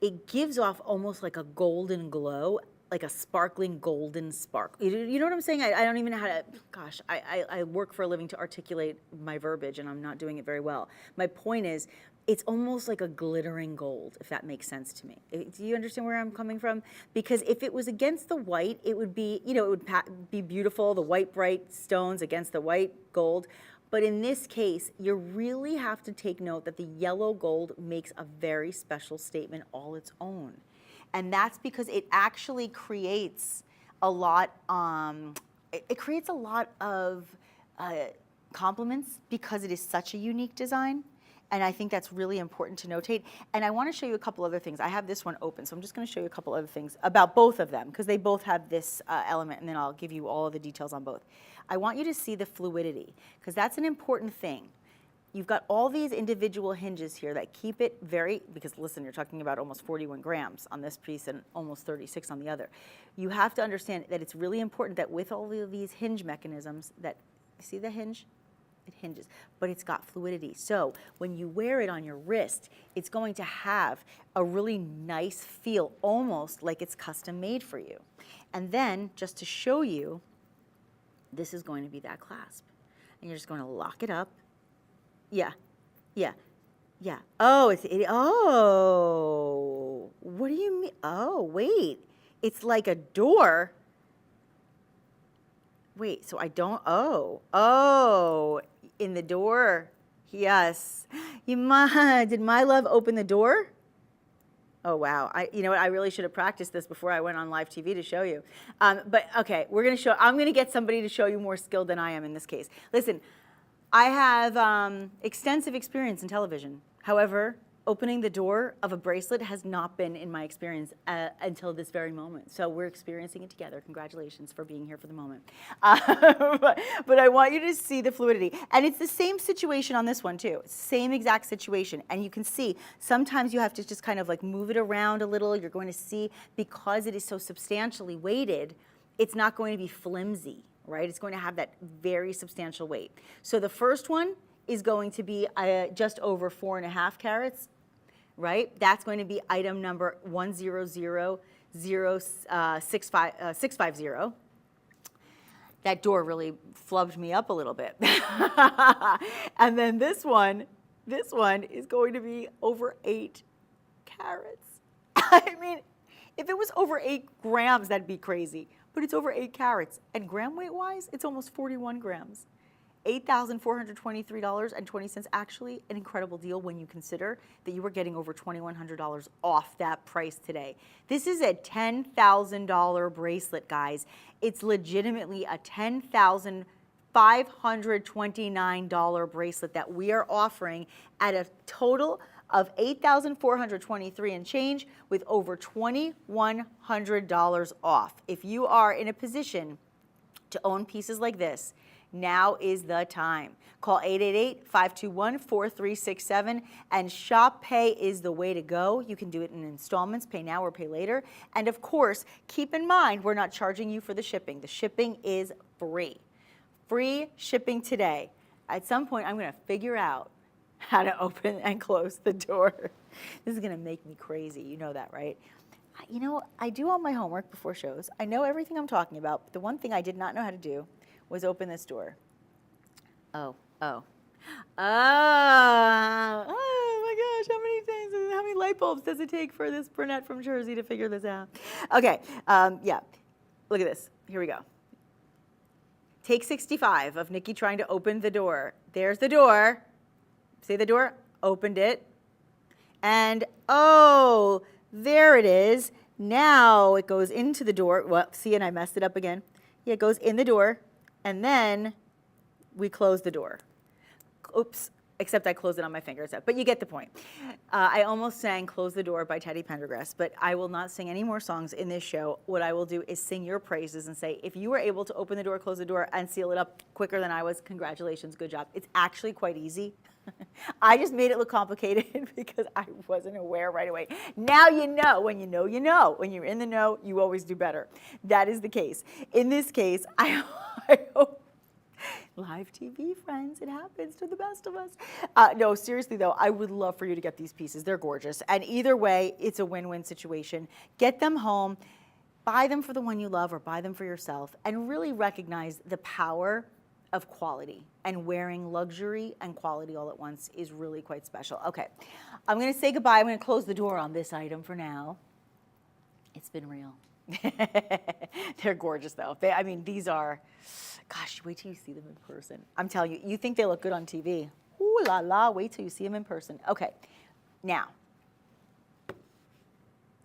it gives off almost like a golden glow, like a sparkling golden spark. You know what I'm saying? I don't even know how to, gosh, I work for a living to articulate my verbiage, and I'm not doing it very well. My point is, it's almost like a glittering gold, if that makes sense to me. Do you understand where I'm coming from? Because if it was against the white, it would be, it would be beautiful, the white bright stones against the white gold. But in this case, you really have to take note that the yellow gold makes a very special statement all its own. And that's because it actually creates a lot, it creates a lot of compliments because it is such a unique design. And I think that's really important to notate. And I want to show you a couple other things. I have this one open, so I'm just going to show you a couple other things about both of them, because they both have this element, and then I'll give you all of the details on both. I want you to see the fluidity, because that's an important thing. You've got all these individual hinges here that keep it very, because listen, you're talking about almost 41 grams on this piece and almost 36 on the other. You have to understand that it's really important that with all of these hinge mechanisms, that, you see the hinge? It hinges, but it's got fluidity. So when you wear it on your wrist, it's going to have a really nice feel, almost like it's custom made for you. And then, just to show you, this is going to be that clasp. And you're just going to lock it up. Yeah, yeah, yeah. Oh, oh, what do you mean? Oh, wait, it's like a door. Wait, so I don't, oh, in the door, yes. Did my love open the door? Oh, wow. You know what, I really should have practiced this before I went on live TV to show you. But okay, I'm gonna get somebody to show you more skilled than I am in this case. Listen, I have extensive experience in television. However, opening the door of a bracelet has not been in my experience until this very moment. So we're experiencing it together. Congratulations for being here for the moment. But I want you to see the fluidity. And it's the same situation on this one too. Same exact situation. And you can see sometimes you have to just kind of like move it around a little. You're going to see, because it is so substantially weighted, it's not going to be flimsy, right? It's going to have that very substantial weight. So the first one is going to be just over 4.5 carats. Right? That's going to be item number 100650. That door really flubbed me up a little bit. And then this one is going to be over 8 carats. I mean, if it was over 8 grams, that'd be crazy. But it's over 8 carats. And gram weight wise, it's almost 41 grams. $8,423.20, actually an incredible deal when you consider that you were getting over $2,100 off that price today. This is a $10,000 bracelet, guys. It's legitimately a $10,529 bracelet that we are offering at a total of $8,423 and change, with over $2,100 off. If you are in a position to own pieces like this, now is the time. Call 888-521-4367, and Shop Pay is the way to go. You can do it in installments, pay now or pay later. And of course, keep in mind, we're not charging you for the shipping. The shipping is free. Free shipping today. At some point, I'm going to figure out how to open and close the door. This is going to make me crazy. You know that, right? You know, I do all my homework before shows. I know everything I'm talking about, but the one thing I did not know how to do was open this door. Oh my gosh, how many light bulbs does it take for this brunette from Jersey to figure this out? Okay, yeah, look at this, here we go. Take 65 of Nikki trying to open the door. There's the door. See the door? Opened it. And oh, there it is. Now it goes into the door. Well, see, and I messed it up again. Yeah, it goes in the door. And then we close the door. Oops, except I closed it on my fingers. But you get the point. I almost sang Close the Door by Teddy Pendergrass, but I will not sing any more songs in this show. What I will do is sing your praises and say, if you were able to open the door, close the door, and seal it up quicker than I was, congratulations, good job. It's actually quite easy. I just made it look complicated because I wasn't aware right away. Now you know. When you know, you know. When you're in the know, you always do better. That is the case. In this case, I hope, live TV, friends, it happens to the best of us. No, seriously though, I would love for you to get these pieces. They're gorgeous. And either way, it's a win-win situation. Get them home, buy them for the one you love or buy them for yourself, and really recognize the power of quality, and wearing luxury and quality all at once is really quite special. Okay, I'm gonna say goodbye. I'm gonna close the door on this item for now. It's been real. They're gorgeous though. I mean, these are, gosh, wait till you see them in person. I'm telling you, you think they look good on TV. Ooh la la, wait till you see them in person. Okay, now,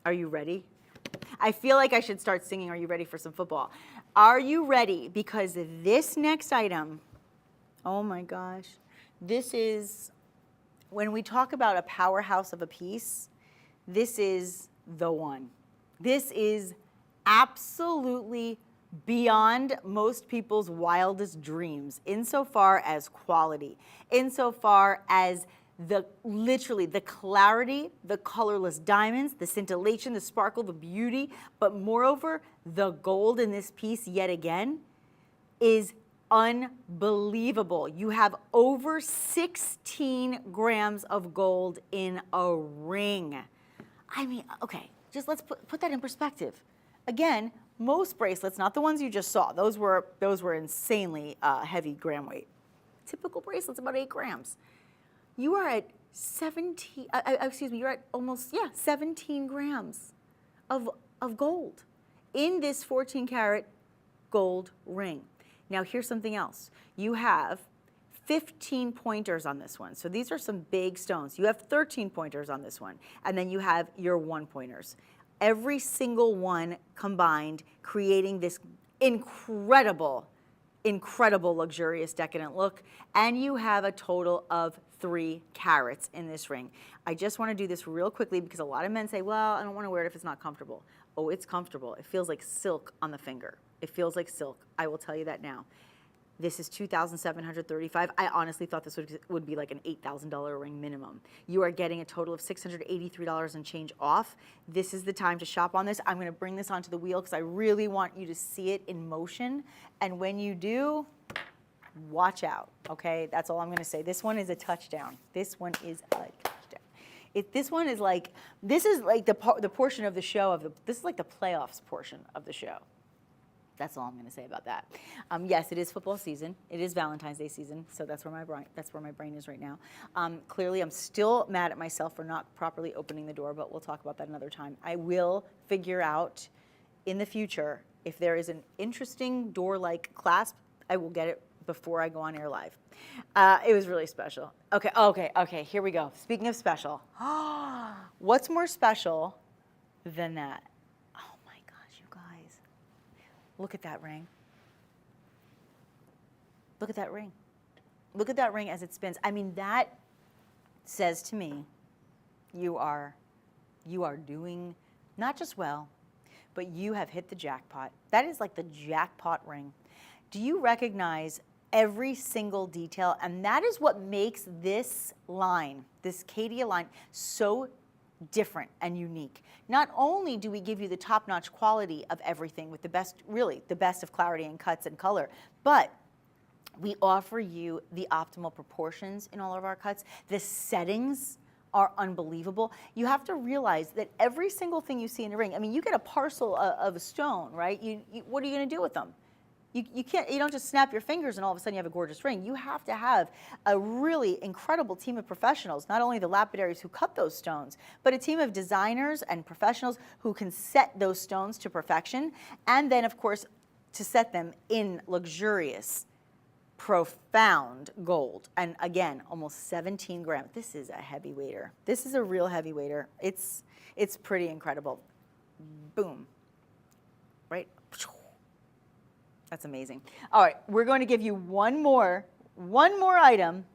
are you ready? I feel like I should start singing, Are You Ready for Some Football? Are you ready? Because this next item, oh my gosh, this is, when we talk about a powerhouse of a piece, this is the one. This is absolutely beyond most people's wildest dreams, insofar as quality, insofar as literally the clarity, the colorless diamonds, the scintillation, the sparkle, the beauty, but moreover, the gold in this piece yet again is unbelievable. You have over 16 grams of gold in a ring. I mean, okay, just let's put that in perspective. Again, most bracelets, not the ones you just saw, those were insanely heavy gram weight. Typical bracelets, about 8 grams. You are at 17, you're at almost, 17 grams of gold in this 14 karat gold ring. Now here's something else. You have 15 pointers on this one. So these are some big stones. You have 13 pointers on this one. And then you have your 1 pointers. Every single one combined, creating this incredible luxurious decadent look, and you have a total of 3 carats in this ring. I just want to do this real quickly because a lot of men say, well, I don't want to wear it if it's not comfortable. Oh, it's comfortable. It feels like silk on the finger. It feels like silk. I will tell you that now. This is $2,735. I honestly thought this would be like an $8,000 ring minimum. You are getting a total of $683 and change off. This is the time to shop on this. I'm going to bring this onto the wheel because I really want you to see it in motion. And when you do, watch out, okay? That's all I'm going to say. This one is a touchdown. This one is a touchdown. This is like the portion of the show this is like the playoffs portion of the show. That's all I'm going to say about that. Yes, it is football season. It is Valentine's Day season, so that's where my brain is right now. Clearly, I'm still mad at myself for not properly opening the door, but we'll talk about that another time. I will figure out in the future if there is an interesting door-like clasp. I will get it before I go on air live. It was really special. Okay, here we go. Speaking of special, what's more special than that? Look at that ring. Look at that ring. Look at that ring as it spins. I mean, that says to me, you are doing not just well, but you have hit the jackpot. That is like the jackpot ring. Do you recognize every single detail? And that is what makes this line, this Caydia line, so different and unique. Not only do we give you the top-notch quality of everything with the best, really, the best of clarity and cuts and color, but we offer you the optimal proportions in all of our cuts. The settings are unbelievable. You have to realize that every single thing you see in the ring, I mean, you get a parcel of a stone, right? What are you going to do with them? You don't just snap your fingers and all of a sudden you have a gorgeous ring. You have to have a really incredible team of professionals, not only the lapidaries who cut those stones, but a team of designers and professionals who can set those stones to perfection, and then of course to set them in luxurious, profound gold. And again, almost 17 grams. This is a heavyweighter. This is a real heavyweighter. It's pretty incredible. Boom. Right? That's amazing. All right, we're going to give you one more item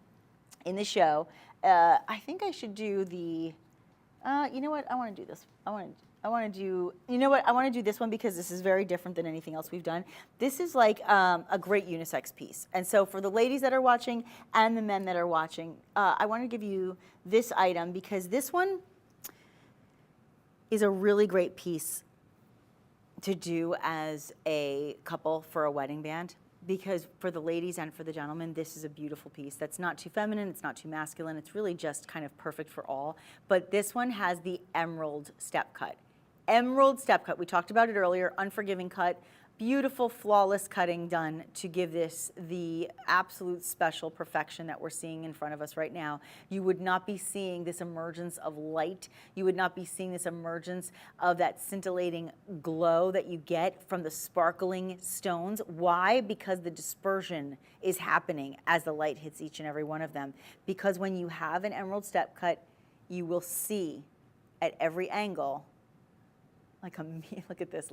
in the show. I think I should do the, you know what, I want to do this. I want to do, you know what, I want to do this one because this is very different than anything else we've done. This is like a great unisex piece. And so for the ladies that are watching and the men that are watching, I want to give you this item because this one is a really great piece to do as a couple for a wedding band. Because for the ladies and for the gentlemen, this is a beautiful piece that's not too feminine, it's not too masculine, it's really just kind of perfect for all. But this one has the emerald step cut. Emerald step cut, we talked about it earlier, unforgiving cut, beautiful, flawless cutting done to give this the absolute special perfection that we're seeing in front of us right now. You would not be seeing this emergence of light. You would not be seeing this emergence of that scintillating glow that you get from the sparkling stones. Why? Because the dispersion is happening as the light hits each and every one of them. Because when you have an emerald step cut, you will see at every angle, like look at this,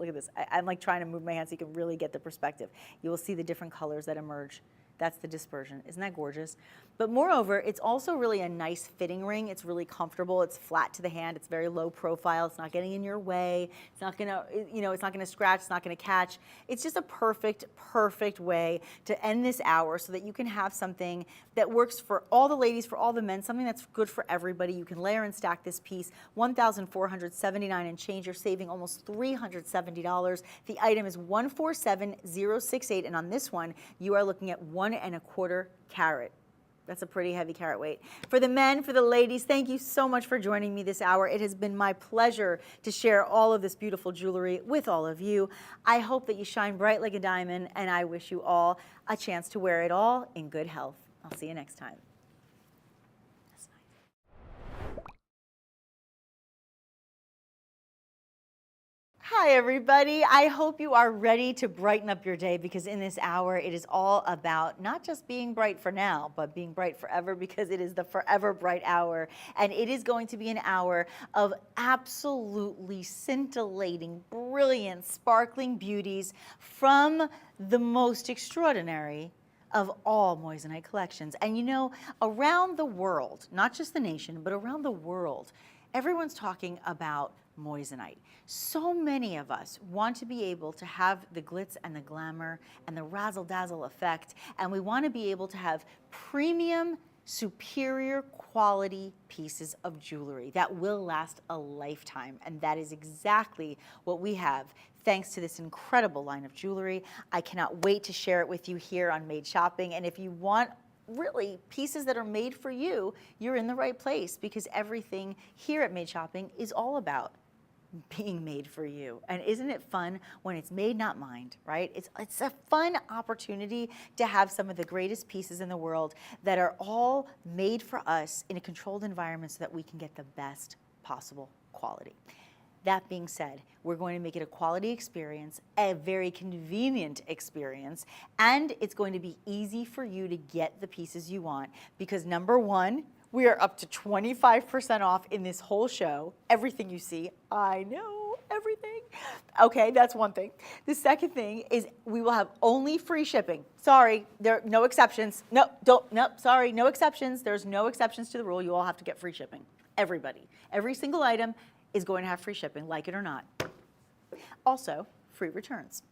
I'm like trying to move my hand so you can really get the perspective. You will see the different colors that emerge. That's the dispersion. Isn't that gorgeous? But moreover, it's also really a nice fitting ring. It's really comfortable. It's flat to the hand. It's very low profile. It's not getting in your way. It's not gonna, it's not gonna scratch. It's not gonna catch. It's just a perfect, perfect way to end this hour so that you can have something that works for all the ladies, for all the men, something that's good for everybody. You can layer and stack this piece, $1,479 and change. You're saving almost $370. The item is 147068, and on this one, you are looking at 1¼ carat. That's a pretty heavy carat weight. For the men, for the ladies, thank you so much for joining me this hour. It has been my pleasure to share all of this beautiful jewelry with all of you. I hope that you shine bright like a diamond, and I wish you all a chance to wear it all in good health. I'll see you next time. Hi everybody, I hope you are ready to brighten up your day because in this hour it is all about not just being bright for now, but being bright forever because it is the forever bright hour. And it is going to be an hour of absolutely scintillating, brilliant, sparkling beauties from the most extraordinary of all moissanite collections. And you know, around the world, not just the nation, but around the world, everyone's talking about moissanite. So many of us want to be able to have the glitz and the glamour and the razzle-dazzle effect, and we want to be able to have premium, superior quality pieces of jewelry that will last a lifetime, and that is exactly what we have thanks to this incredible line of jewelry. I cannot wait to share it with you here on Made Shopping, and if you want really pieces that are made for you, you're in the right place because everything here at Made Shopping is all about being made for you. And isn't it fun when it's made, not mined, right? It's a fun opportunity to have some of the greatest pieces in the world that are all made for us in a controlled environment so that we can get the best possible quality. That being said, we're going to make it a quality experience, a very convenient experience, and it's going to be easy for you to get the pieces you want because number one, we are up to 25% off in this whole show. Everything you see, I know, everything. Okay, that's one thing. The second thing is we will have only free shipping. Sorry, there are no exceptions. No, sorry, no exceptions. There's no exceptions to the rule. You all have to get free shipping. Everybody. Every single item is going to have free shipping, like it or not. Also, free returns.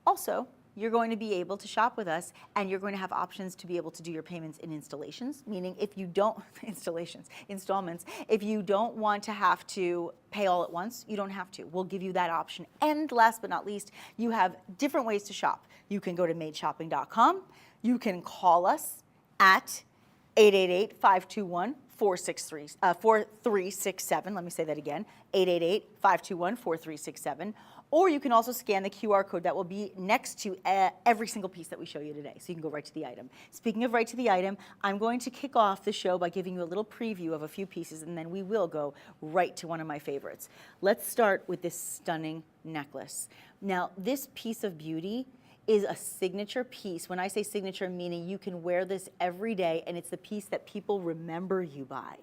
Also, you're going to be able to shop with us and you're going to have options to be able to do your payments in installations, meaning if you don't, installments, if you don't want to have to pay all at once, you don't have to. We'll give you that option. And last but not least, you have different ways to shop. You can go to madeshopping.com. You can call us at 888-521-4367. Let me say that again, 888-521-4367. Or you can also scan the QR code that will be next to every single piece that we show you today. So you can go right to the item. Speaking of right to the item, I'm going to kick off the show by giving you a little preview of a few pieces, and then we will go right to one of my favorites. Let's start with this stunning necklace. Now, this piece of beauty is a signature piece. When I say signature, meaning you can wear this every day, and it's the piece that people remember you by.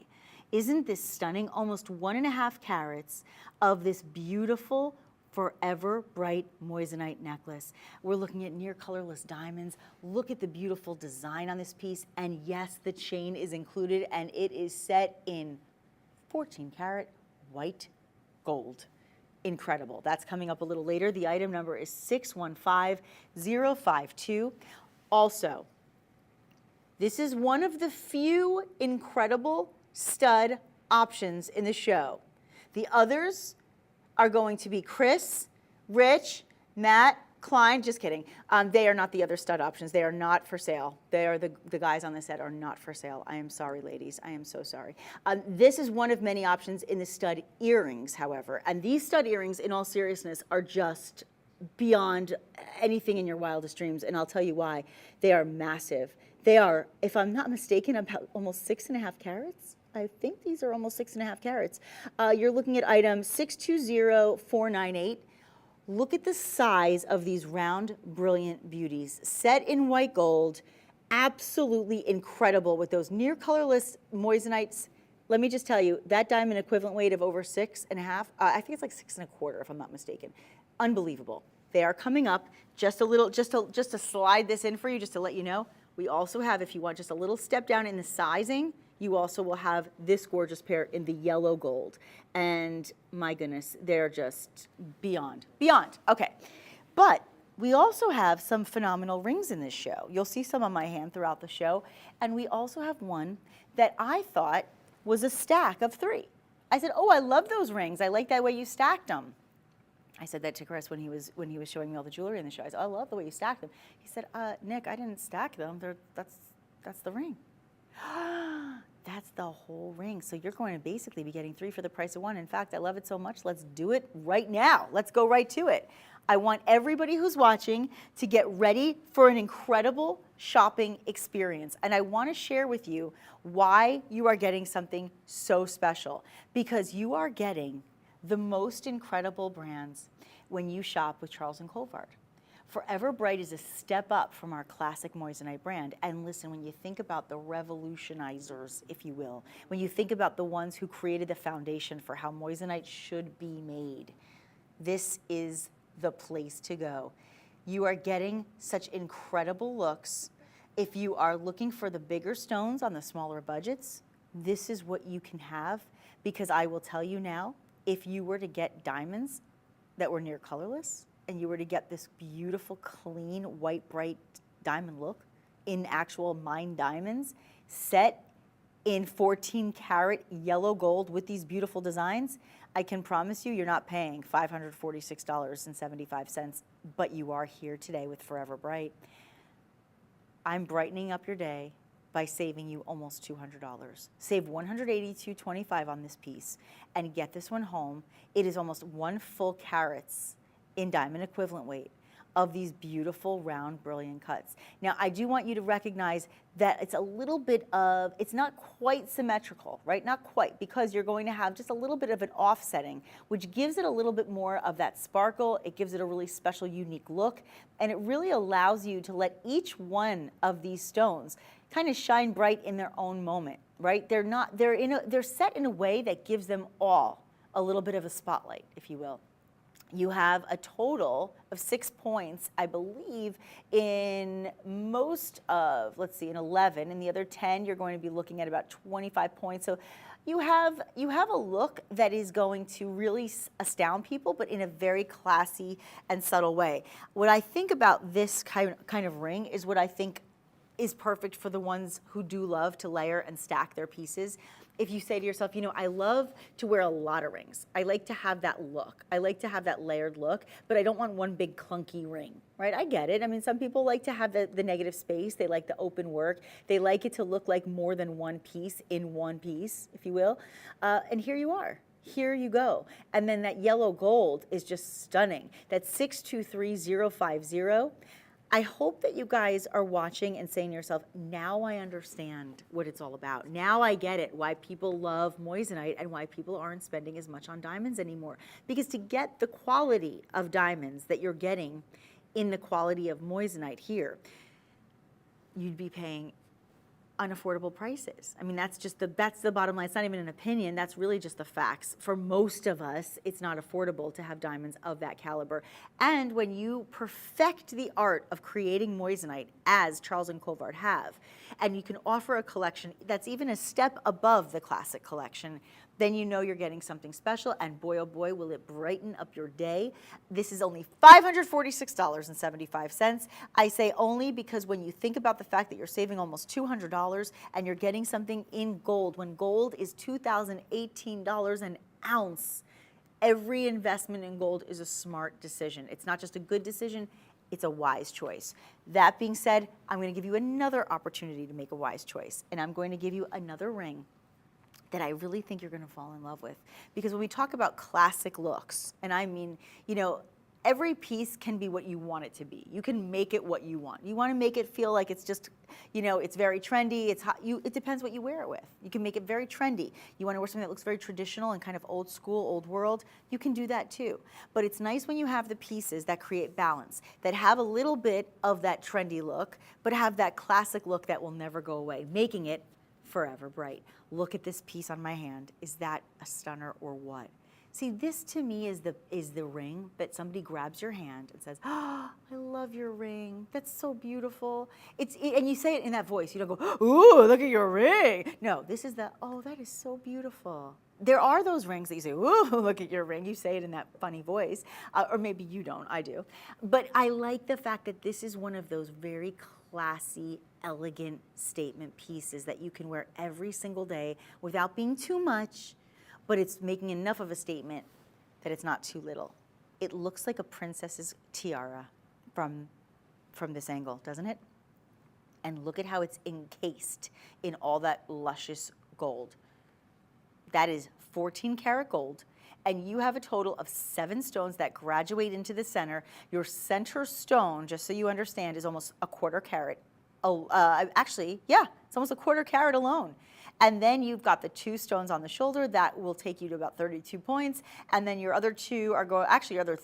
Isn't this stunning? Almost 1½ carats of this beautiful Forever Bright Moissanite necklace. We're looking at near colorless diamonds. Look at the beautiful design on this piece. And yes, the chain is included, and it is set in 14 karat white gold. Incredible. That's coming up a little later. The item number is 615052. Also, this is one of the few incredible stud options in the show. The others are going to be Chris, Rich, Matt, Klein. Just kidding. They are not the other stud options. They are not for sale. They are the guys on the set are not for sale. I am sorry, ladies. I am so sorry. This is one of many options in the stud earrings, however. And these stud earrings, in all seriousness, are just beyond anything in your wildest dreams. And I'll tell you why. They are massive. They are, if I'm not mistaken, about almost 6.5 carats. I think these are almost 6.5 carats. You're looking at item 620498. Look at the size of these round, brilliant beauties. Set in white gold, absolutely incredible with those near colorless moissanites. Let me just tell you, that diamond equivalent weight of over 6.5, I think it's like 6.25 if I'm not mistaken. Unbelievable. They are coming up. Just a little, just to slide this in for you, just to let you know, we also have, if you want just a little step down in the sizing, you also will have this gorgeous pair in the yellow gold. And my goodness, they're just beyond. Okay, but we also have some phenomenal rings in this show. You'll see some on my hand throughout the show. And we also have one that I thought was a stack of 3. I said, oh, I love those rings. I like that way you stacked them. I said that to Chris when he was showing me all the jewelry in the show. I said, I love the way you stacked them. He said, Nick, I didn't stack them. That's the ring. That's the whole ring. So you're going to basically be getting 3 for the price of 1. In fact, I love it so much. Let's do it right now. Let's go right to it. I want everybody who's watching to get ready for an incredible shopping experience. And I want to share with you why you are getting something so special. Because you are getting the most incredible brands when you shop with Charles & Colvard. Forever Bright is a step up from our classic moissanite brand. And listen, when you think about the revolutionizers, if you will, when you think about the ones who created the foundation for how moissanite should be made, this is the place to go. You are getting such incredible looks. If you are looking for the bigger stones on the smaller budgets, this is what you can have, because I will tell you now, if you were to get diamonds that were near colorless, and you were to get this beautiful, clean, white, bright diamond look in actual mined diamonds, set in 14 karat yellow gold with these beautiful designs, I can promise you, you're not paying $546.75, but you are here today with Forever Bright. I'm brightening up your day by saving you almost $200. Save $182.25 on this piece and get this one home. It is almost 1 full carats in diamond equivalent weight of these beautiful round brilliant cuts. Now I do want you to recognize that it's a little bit of, it's not quite symmetrical, right? Not quite, because you're going to have just a little bit of an offsetting, which gives it a little bit more of that sparkle. It gives it a really special, unique look, and it really allows you to let each one of these stones kind of shine bright in their own moment, right? They're set in a way that gives them all a little bit of a spotlight, if you will. You have a total of 6 points, I believe, in most of, let's see, in 11. In the other 10, you're going to be looking at about 25 points. So you have a look that is going to really astound people, but in a very classy and subtle way. What I think about this kind of ring is what I think is perfect for the ones who do love to layer and stack their pieces. If you say to yourself, you know, I love to wear a lot of rings. I like to have that look. I like to have that layered look, but I don't want one big clunky ring, right? I get it. I mean, some people like to have the negative space. They like the open work. They like it to look like more than one piece in one piece, if you will. And here you are. Here you go. And then that yellow gold is just stunning. That's 623050. I hope that you guys are watching and saying to yourself, now I understand what it's all about. Now I get it, why people love moissanite and why people aren't spending as much on diamonds anymore. Because to get the quality of diamonds that you're getting in the quality of moissanite here, you'd be paying unaffordable prices. I mean, that's the bottom line. It's not even an opinion. That's really just the facts. For most of us, it's not affordable to have diamonds of that caliber. And when you perfect the art of creating moissanite, as Charles and Colvard have, and you can offer a collection that's even a step above the classic collection, then you know you're getting something special, and boy, oh boy, will it brighten up your day. This is only $546.75. I say only because when you think about the fact that you're saving almost $200 and you're getting something in gold, when gold is $2,018 an ounce, every investment in gold is a smart decision. It's not just a good decision, it's a wise choice. That being said, I'm going to give you another opportunity to make a wise choice, and I'm going to give you another ring that I really think you're going to fall in love with. Because when we talk about classic looks, and I mean, you know, every piece can be what you want it to be. You can make it what you want. You want to make it feel like it's just, you know, it's very trendy, it's hot. It depends what you wear it with. You can make it very trendy. You want to wear something that looks very traditional and kind of old school, old world, you can do that too. But it's nice when you have the pieces that create balance, that have a little bit of that trendy look, but have that classic look that will never go away, making it forever bright. Look at this piece on my hand. Is that a stunner or what? See, this to me is the ring that somebody grabs your hand and says, "Oh, I love your ring. That's so beautiful." And you say it in that voice. You don't go, "Ooh, look at your ring." No, this is "Oh, that is so beautiful." There are those rings that you say, "Ooh, look at your ring." You say it in that funny voice, or maybe you don't. I do. But I like the fact that this is one of those very classy, elegant statement pieces that you can wear every single day without being too much, but it's making enough of a statement that it's not too little. It looks like a princess's tiara from this angle, doesn't it? And look at how it's encased in all that luscious gold. That is 14 karat gold, and you have a total of 7 stones that graduate into the center. Your center stone, just so you understand, is almost a quarter carat. Actually, yeah, it's almost a quarter carat alone. And then you've got the 2 stones on the shoulder that will take you to about 32 points. And then your other 2 are going, actually your other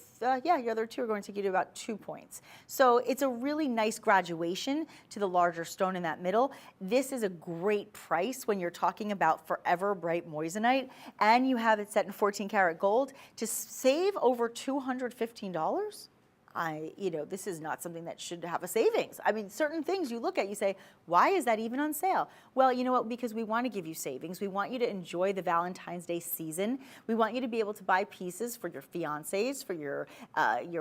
2 are going to take you to about 2 points. So it's a really nice graduation to the larger stone in that middle. This is a great price when you're talking about forever bright moissanite, and you have it set in 14 karat gold. To save over $215, this is not something that should have a savings. I mean, certain things you look at, you say, why is that even on sale? Well, you know what, because we want to give you savings. We want you to enjoy the Valentine's Day season. We want you to be able to buy pieces for your fiancés, for your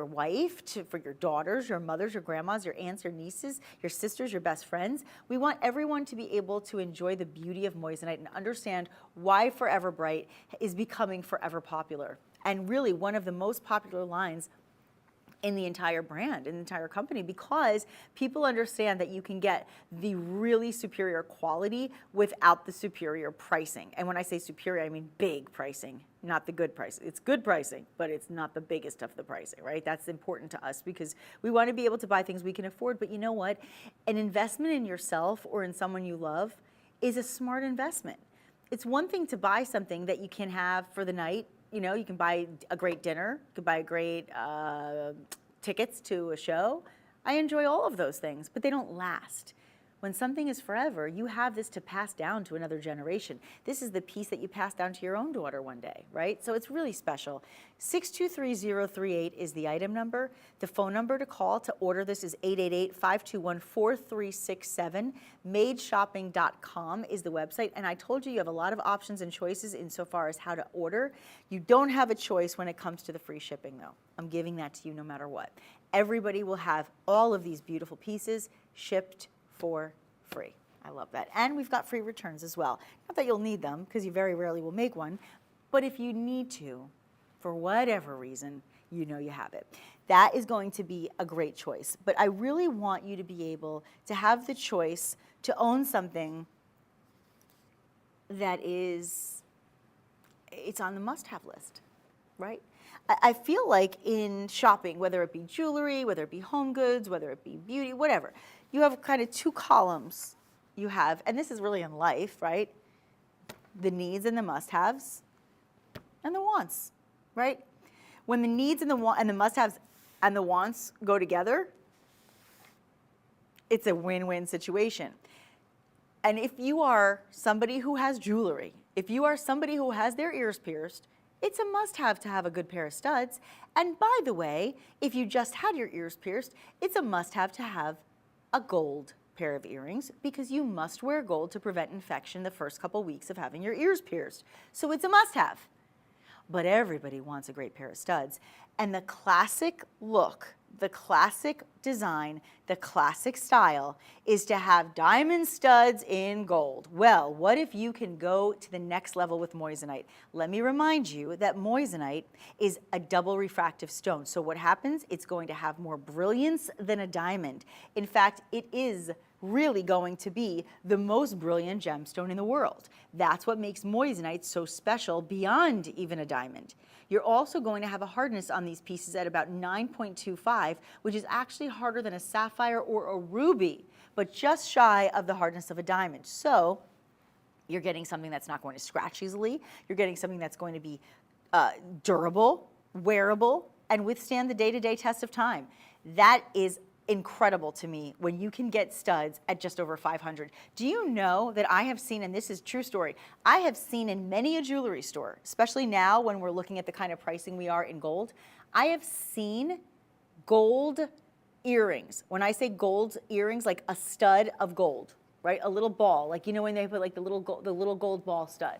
wife, for your daughters, your mothers, your grandmas, your aunts, your nieces, your sisters, your best friends. We want everyone to be able to enjoy the beauty of moissanite and understand why Forever Bright is becoming forever popular. And really one of the most popular lines in the entire brand, in the entire company, because people understand that you can get the really superior quality without the superior pricing. And when I say superior, I mean big pricing, not the good pricing. It's good pricing, but it's not the biggest of the pricing, right? That's important to us because we want to be able to buy things we can afford. But you know what? An investment in yourself or in someone you love is a smart investment. It's one thing to buy something that you can have for the night. You know, you can buy a great dinner, you can buy a great tickets to a show. I enjoy all of those things, but they don't last. When something is forever, you have this to pass down to another generation. This is the piece that you pass down to your own daughter one day, right? So it's really special. 623038 is the item number. The phone number to call to order this is 888-521-4367. Madeshopping.com is the website. And I told you you have a lot of options and choices insofar as how to order. You don't have a choice when it comes to the free shipping, though. I'm giving that to you no matter what. Everybody will have all of these beautiful pieces shipped for free. I love that. And we've got free returns as well. Not that you'll need them, because you very rarely will make one, but if you need to, for whatever reason, you know you have it. That is going to be a great choice. But I really want you to be able to have the choice to own something that it's on the must-have list, right? I feel like in shopping, whether it be jewelry, whether it be home goods, whether it be beauty, whatever, you have kind of 2 columns you have, and this is really in life, right? The needs and the must-haves and the wants, right? When the needs and the must-haves and the wants go together, it's a win-win situation. And if you are somebody who has jewelry, if you are somebody who has their ears pierced, it's a must-have to have a good pair of studs. And by the way, if you just had your ears pierced, it's a must-have to have a gold pair of earrings, because you must wear gold to prevent infection the first couple weeks of having your ears pierced. So it's a must-have. But everybody wants a great pair of studs. And the classic look, the classic design, the classic style is to have diamond studs in gold. Well, what if you can go to the next level with moissanite? Let me remind you that moissanite is a double refractive stone. So what happens? It's going to have more brilliance than a diamond. In fact, it is really going to be the most brilliant gemstone in the world. That's what makes moissanite so special beyond even a diamond. You're also going to have a hardness on these pieces at about 9.25, which is actually harder than a sapphire or a ruby, but just shy of the hardness of a diamond. So you're getting something that's not going to scratch easily. You're getting something that's going to be durable, wearable, and withstand the day-to-day test of time. That is incredible to me when you can get studs at just over $500. Do you know that I have seen, and this is true story, I have seen in many a jewelry store, especially now when we're looking at the kind of pricing we are in gold, I have seen gold earrings. When I say gold earrings, like a stud of gold, right? A little ball, like you know when they put like the little gold ball stud.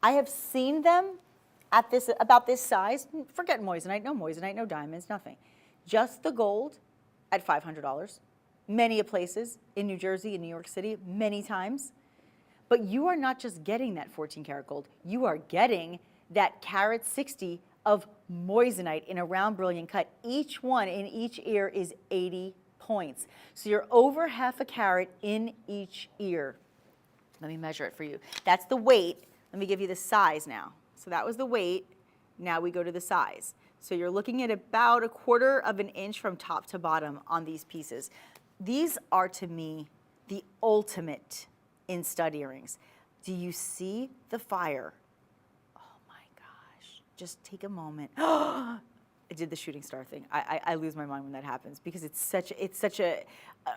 I have seen them at this, about this size, forget moissanite, no diamonds, nothing. Just the gold at $500, many a places in New Jersey, in New York City, many times. But you are not just getting that 14 karat gold, you are getting that carat 60 of moissanite in a round brilliant cut. Each one in each ear is 80 points. So you're over half a carat in each ear. Let me measure it for you. That's the weight. Let me give you the size now. So that was the weight. Now we go to the size. So you're looking at about 1/4 of an inch from top to bottom on these pieces. These are, to me, the ultimate in stud earrings. Do you see the fire? Oh my gosh, just take a moment. I did the shooting star thing. I lose my mind when that happens, because it's such a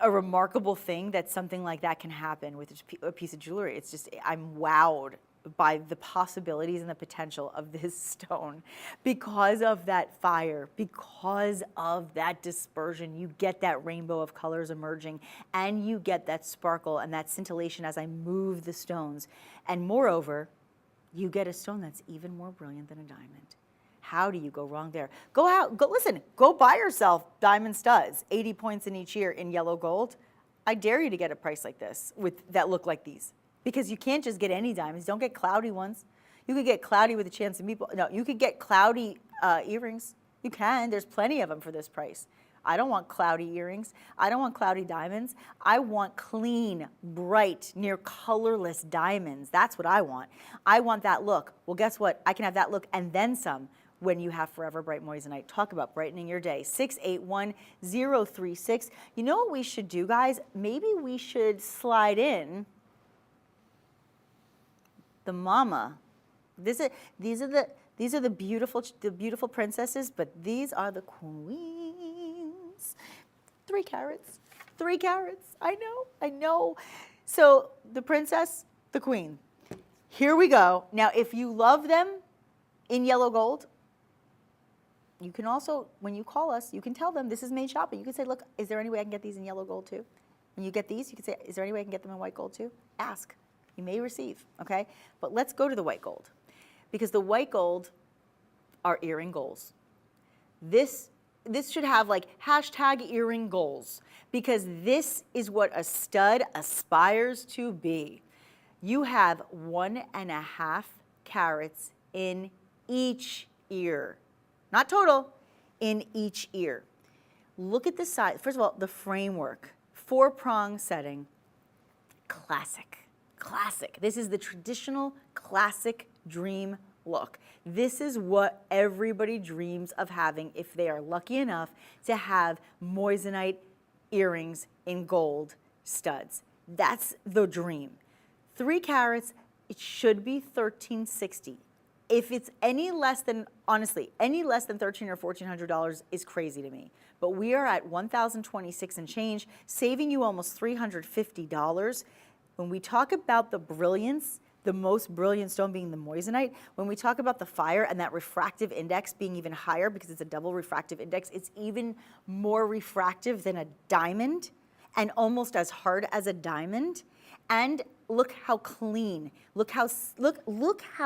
remarkable thing that something like that can happen with a piece of jewelry. It's just, I'm wowed by the possibilities and the potential of this stone. Because of that fire, because of that dispersion, you get that rainbow of colors emerging, and you get that sparkle and that scintillation as I move the stones. And moreover, you get a stone that's even more brilliant than a diamond. How do you go wrong there? Go out, go buy yourself diamond studs, 80 points in each ear in yellow gold. I dare you to get a price like this that look like these. Because you can't just get any diamonds. Don't get cloudy ones. You could get cloudy with a chance of meatball. No, you could get cloudy earrings. You can. There's plenty of them for this price. I don't want cloudy earrings. I don't want cloudy diamonds. I want clean, bright, near colorless diamonds. That's what I want. I want that look. Well, guess what? I can have that look and then some when you have Forever Bright Moissanite. Talk about brightening your day. 681-036. You know what we should do, guys? Maybe we should slide in the mama. These are the beautiful princesses, but these are the queens. 3 carats. 3 carats. I know. So the princess, the queen. Here we go. Now, if you love them in yellow gold, you can also, when you call us, you can tell them this is Made Shopping. You can say, look, is there any way I can get these in yellow gold too? When you get these, you can say, is there any way I can get them in white gold too? Ask. You may receive, okay? But let's go to the white gold, because the white gold are earring goals. This should have like #earring goals, because this is what a stud aspires to be. You have 1.5 carats in each ear, not total, in each ear. Look at the size. First of all, the framework, 4-prong setting, classic. Classic. This is the traditional classic dream look. This is what everybody dreams of having if they are lucky enough to have moissanite earrings in gold studs. That's the dream. 3 carats, it should be $1,360. If it's any less than, honestly, any less than $1,300 or $1,400 is crazy to me. But we are at $1,026 and change, saving you almost $350. when we talk about the brilliance, the most brilliant stone being the moissanite, when we talk about the fire and that refractive index being even higher because it's a double refractive index, it's even more refractive than a diamond and almost as hard as a diamond. And look how clean, look how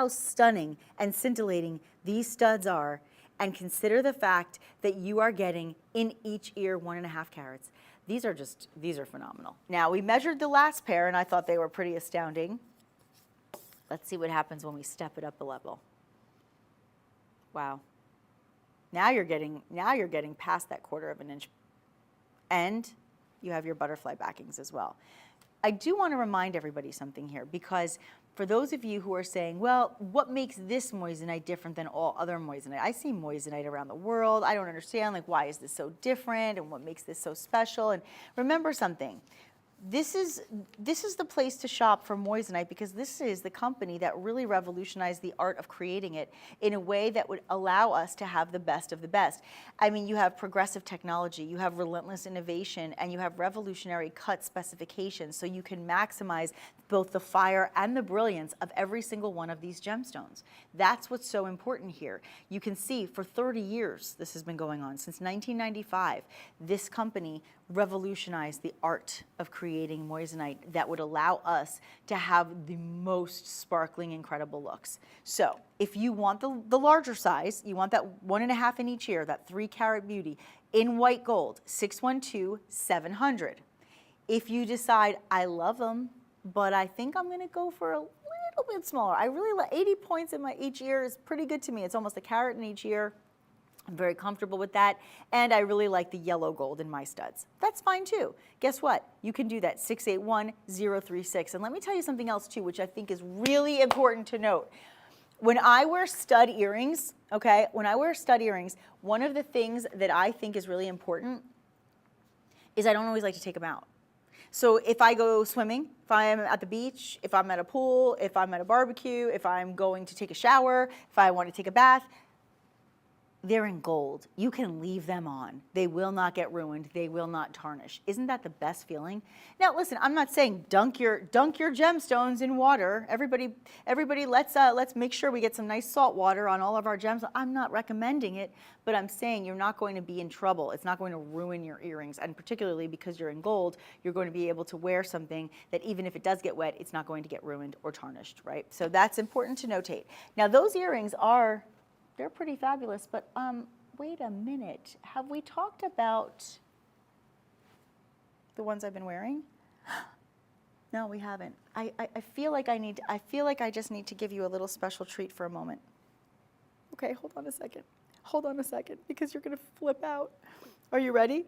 stunning and scintillating these studs are. And consider the fact that you are getting in each ear 1.5 carats. These are phenomenal. Now, we measured the last pair and I thought they were pretty astounding. Let's see what happens when we step it up a level. Wow. Now you're getting past that 1/4 inch. And you have your butterfly backings as well. I do want to remind everybody something here, because for those of you who are saying, well, what makes this moissanite different than all other moissanite? I see moissanite around the world. I don't understand, like, why is this so different and what makes this so special? And remember something. This is the place to shop for moissanite, because this is the company that really revolutionized the art of creating it in a way that would allow us to have the best of the best. I mean, you have progressive technology, you have relentless innovation, and you have revolutionary cut specifications, so you can maximize both the fire and the brilliance of every single one of these gemstones. That's what's so important here. You can see for 30 years this has been going on. Since 1995, this company revolutionized the art of creating moissanite that would allow us to have the most sparkling, incredible looks. So if you want the larger size, you want that 1.5 in each ear, that 3-carat beauty in white gold, 612-700. If you decide, I love them, but I think I'm gonna go for a little bit smaller. I really like 80 points in each ear is pretty good to me. It's almost a carat in each ear. I'm very comfortable with that, and I really like the yellow gold in my studs. That's fine too. Guess what? You can do that, 681-036. And let me tell you something else too, which I think is really important to note. When I wear stud earrings, okay, one of the things that I think is really important is I don't always like to take them out. So if I go swimming, if I'm at the beach, if I'm at a pool, if I'm at a barbecue, if I'm going to take a shower, if I want to take a bath, they're in gold. You can leave them on. They will not get ruined. They will not tarnish. Isn't that the best feeling? Now, listen, I'm not saying dunk your gemstones in water. Everybody, let's make sure we get some nice salt water on all of our gems. I'm not recommending it, but I'm saying you're not going to be in trouble. It's not going to ruin your earrings, and particularly because you're in gold, you're going to be able to wear something that even if it does get wet, it's not going to get ruined or tarnished, right? So that's important to notate. Now, those earrings they're pretty fabulous, but wait a minute. Have we talked about the ones I've been wearing? No, we haven't. I feel like I just need to give you a little special treat for a moment. Okay, hold on a second. Hold on a second, because you're gonna flip out. Are you ready?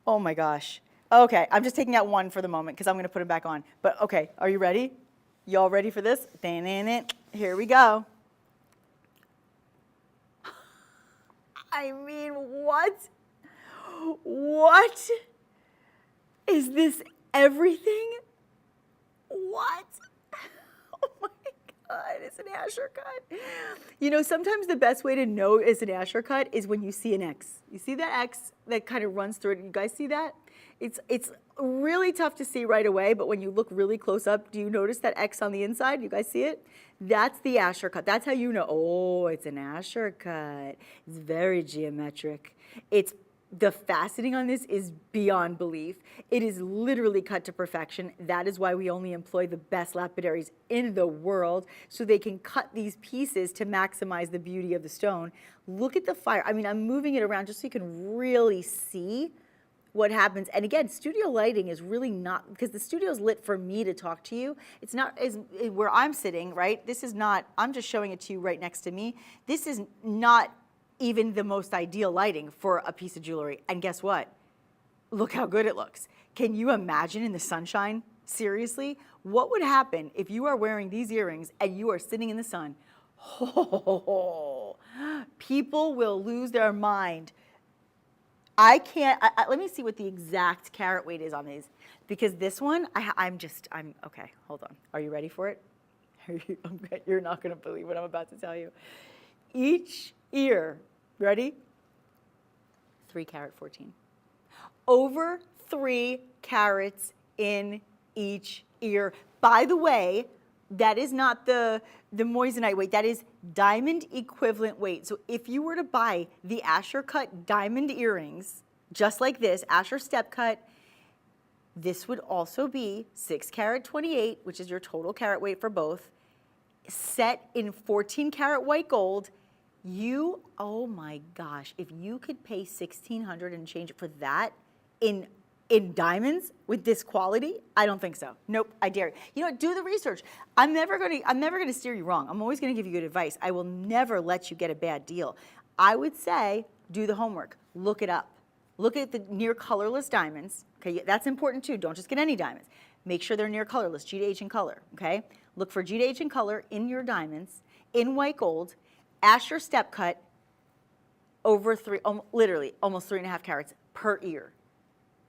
Oh my gosh. Okay, I'm just taking out one for the moment because I'm gonna put it back on. But okay, are you ready? Y'all ready for this? Here we go. I mean, what? What? Is this everything? What? Oh my God, it's an Asher cut. You know, sometimes the best way to know it's an Asher cut is when you see an X. You see that X that kind of runs through it? You guys see that? It's really tough to see right away, but when you look really close up, do you notice that X on the inside? You guys see it? That's the Asher cut. That's how you know, oh, it's an Asher cut. It's very geometric. The faceting on this is beyond belief. It is literally cut to perfection. That is why we only employ the best lapidaries in the world, so they can cut these pieces to maximize the beauty of the stone. Look at the fire. I mean, I'm moving it around just so you can really see what happens. And again, studio lighting is really not, because the studio's lit for me to talk to you. It's not as where I'm sitting, right? This is not, I'm just showing it to you right next to me. This is not even the most ideal lighting for a piece of jewelry. And guess what? Look how good it looks. Can you imagine in the sunshine? Seriously? What would happen if you are wearing these earrings and you are sitting in the sun? Oh, people will lose their mind. I can't, let me see what the exact carat weight is on these, because this one, okay, hold on. Are you ready for it? You're not gonna believe what I'm about to tell you. Each ear, ready? 3 carat 14. Over 3 carats in each ear. By the way, that is not the moissanite weight. That is diamond equivalent weight. So if you were to buy the Asher cut diamond earrings, just like this, Asher step cut, this would also be 6 carat 28, which is your total carat weight for both, set in 14 karat white gold. You, oh my gosh, if you could pay $1,600 and change it for that in diamonds with this quality, I don't think so. Nope, I dare you. You know what, do the research. I'm never gonna steer you wrong. I'm always gonna give you good advice. I will never let you get a bad deal. I would say, do the homework, look it up. Look at the near colorless diamonds, okay? That's important too, don't just get any diamonds. Make sure they're near colorless, G to H in color, okay? Look for G to H in color in your diamonds, in white gold, Asher step cut, over literally almost 3.5 carats per ear.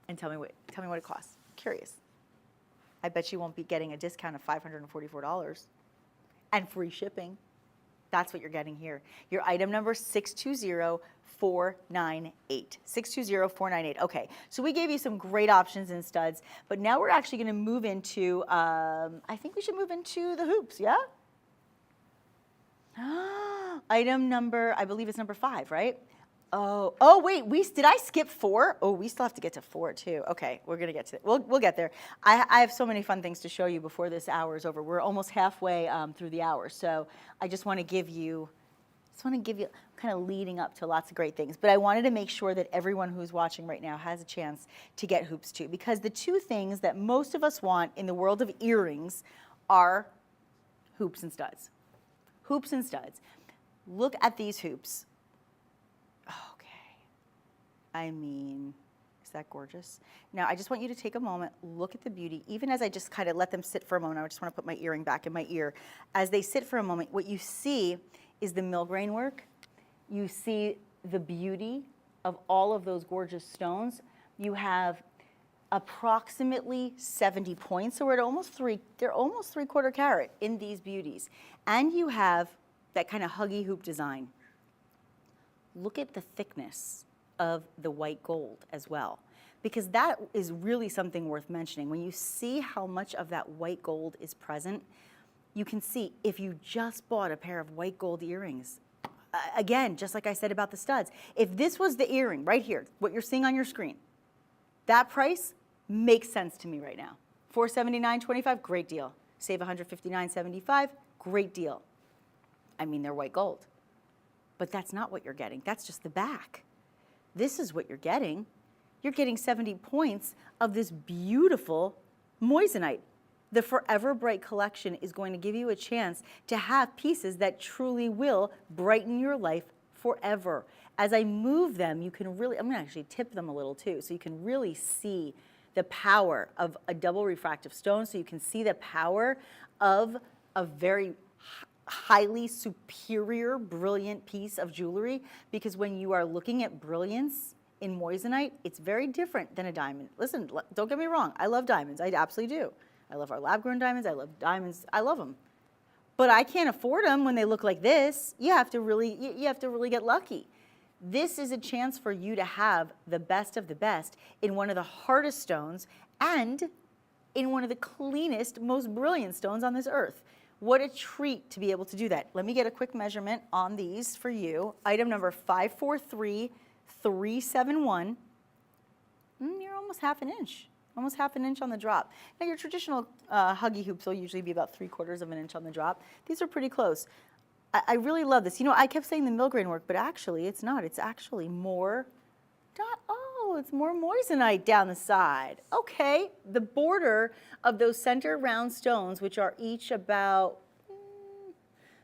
And tell me what it costs. Curious. I bet you won't be getting a discount of $544 and free shipping. That's what you're getting here. Your item number 620498. 620498. Okay, so we gave you some great options in studs, but now we're actually going to move into, I think we should move into the hoops, yeah? Item number, I believe it's number 5, right? Oh wait, did I skip 4? Oh, we still have to get to 4 too. Okay, we're gonna get to it. We'll get there. I have so many fun things to show you before this hour is over. We're almost halfway through the hour, so I just want to give you, kind of leading up to lots of great things. But I wanted to make sure that everyone who's watching right now has a chance to get hoops too, because the two things that most of us want in the world of earrings are hoops and studs. Hoops and studs. Look at these hoops. I mean, is that gorgeous? Now, I just want you to take a moment, look at the beauty. Even as I just kind of let them sit for a moment, I just want to put my earring back in my ear. As they sit for a moment, what you see is the millgrain work. You see the beauty of all of those gorgeous stones. You have approximately 70 points, so we're at they're almost 3/4 carat in these beauties. And you have that kind of huggy hoop design. Look at the thickness of the white gold as well, because that is really something worth mentioning. When you see how much of that white gold is present, you can see if you just bought a pair of white gold earrings, again, just like I said about the studs, if this was the earring right here, what you're seeing on your screen, that price makes sense to me right now. $479.25, great deal. Save $159.75, great deal. I mean, they're white gold, but that's not what you're getting. That's just the back. This is what you're getting. You're getting 70 points of this beautiful moissanite. The Forever Bright collection is going to give you a chance to have pieces that truly will brighten your life forever. As I move them, you can really, I'm going to actually tip them a little too, so you can really see the power of a double refractive stone, so you can see the power of a very highly superior, brilliant piece of jewelry, because when you are looking at brilliance in moissanite, it's very different than a diamond. Listen, don't get me wrong, I love diamonds, I absolutely do. I love our lab-grown diamonds, I love diamonds, I love them. But I can't afford them when they look like this. You have to really get lucky. This is a chance for you to have the best of the best in one of the hardest stones and in one of the cleanest, most brilliant stones on this earth. What a treat to be able to do that. Let me get a quick measurement on these for you. Item number 543371. You're almost half an inch. Almost half an inch on the drop. Now your traditional huggy hoops will usually be about 3/4 of an inch on the drop. These are pretty close. I really love this. You know, I kept saying the millgrain work, but actually it's not. It's actually more, it's more moissanite down the side. Okay, the border of those center round stones, which are each about,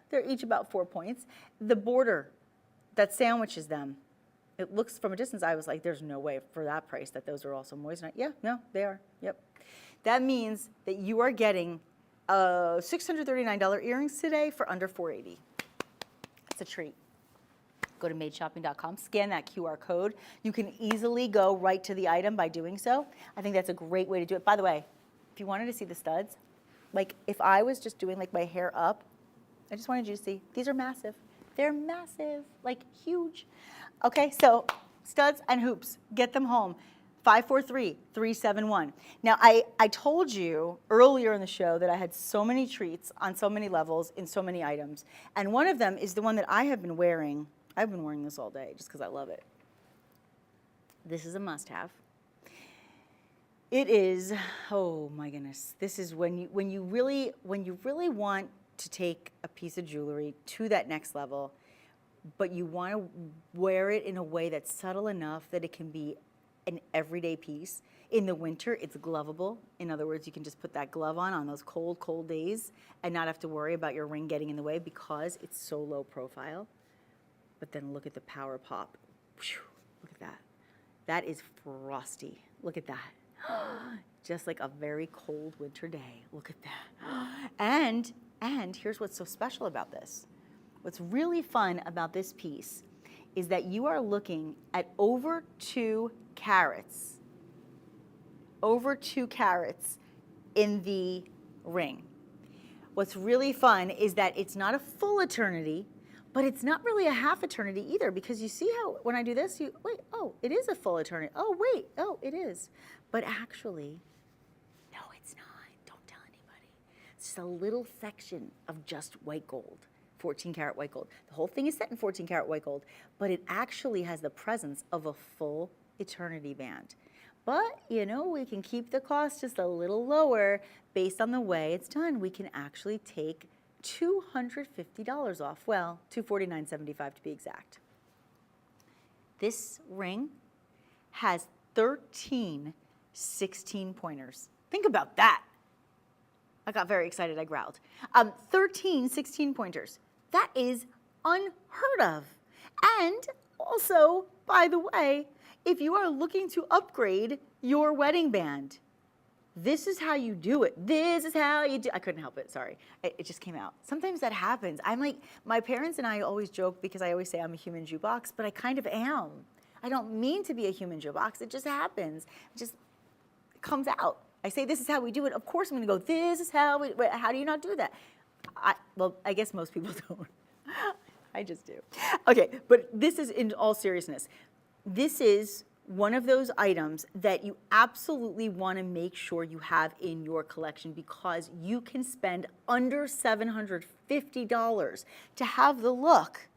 they're each about 4 points. The border that sandwiches them, it looks from a distance, I was like, there's no way for that price that those are also moissanite. Yeah, no, they are, yep. That means that you are getting $639 earrings today for under $480. That's a treat. Go to madeshopping.com, scan that QR code. You can easily go right to the item by doing so. I think that's a great way to do it. By the way, if you wanted to see the studs, like if I was just doing like my hair up, I just wanted you to see, these are massive. They're massive, like huge. Okay, so studs and hoops, get them home. 543-371. Now, I told you earlier in the show that I had so many treats on so many levels in so many items. And one of them is the one that I have been wearing. I've been wearing this all day just because I love it. This is a must-have. It is, oh my goodness, this is when you really want to take a piece of jewelry to that next level, but you want to wear it in a way that's subtle enough that it can be an everyday piece. In the winter, it's glovable. In other words, you can just put that glove on those cold, cold days and not have to worry about your ring getting in the way because it's so low profile. But then look at the power pop. Whew, look at that. That is frosty. Look at that. Just like a very cold winter day. Look at that. And here's what's so special about this. What's really fun about this piece is that you are looking at over 2 carats. Over 2 carats in the ring. What's really fun is that it's not a full eternity, but it's not really a half eternity either, because you see how when I do this, wait, oh, it is a full eternity. Oh, wait, oh, it is. But actually, no, it's not. Don't tell anybody. It's just a little section of just white gold, 14 karat white gold. The whole thing is set in 14 karat white gold, but it actually has the presence of a full eternity band. But, you know, we can keep the cost just a little lower based on the way it's done. We can actually take $250 off. Well, $249.75 to be exact. This ring has 13 16-pointers. Think about that. I got very excited, I growled. 13 16-pointers. That is unheard of. And also, by the way, if you are looking to upgrade your wedding band, this is how you do it. This is how you do. I couldn't help it, sorry. It just came out. Sometimes that happens. I'm like, my parents and I always joke because I always say I'm a human jukebox, but I kind of am. I don't mean to be a human jukebox. It just happens. It just comes out. I say, this is how we do it. Of course I'm gonna go, this is how we, how do you not do that? Well, I guess most people don't. I just do. Okay, but this is, in all seriousness, this is one of those items that you absolutely want to make sure you have in your collection, because you can spend under $750 to have the look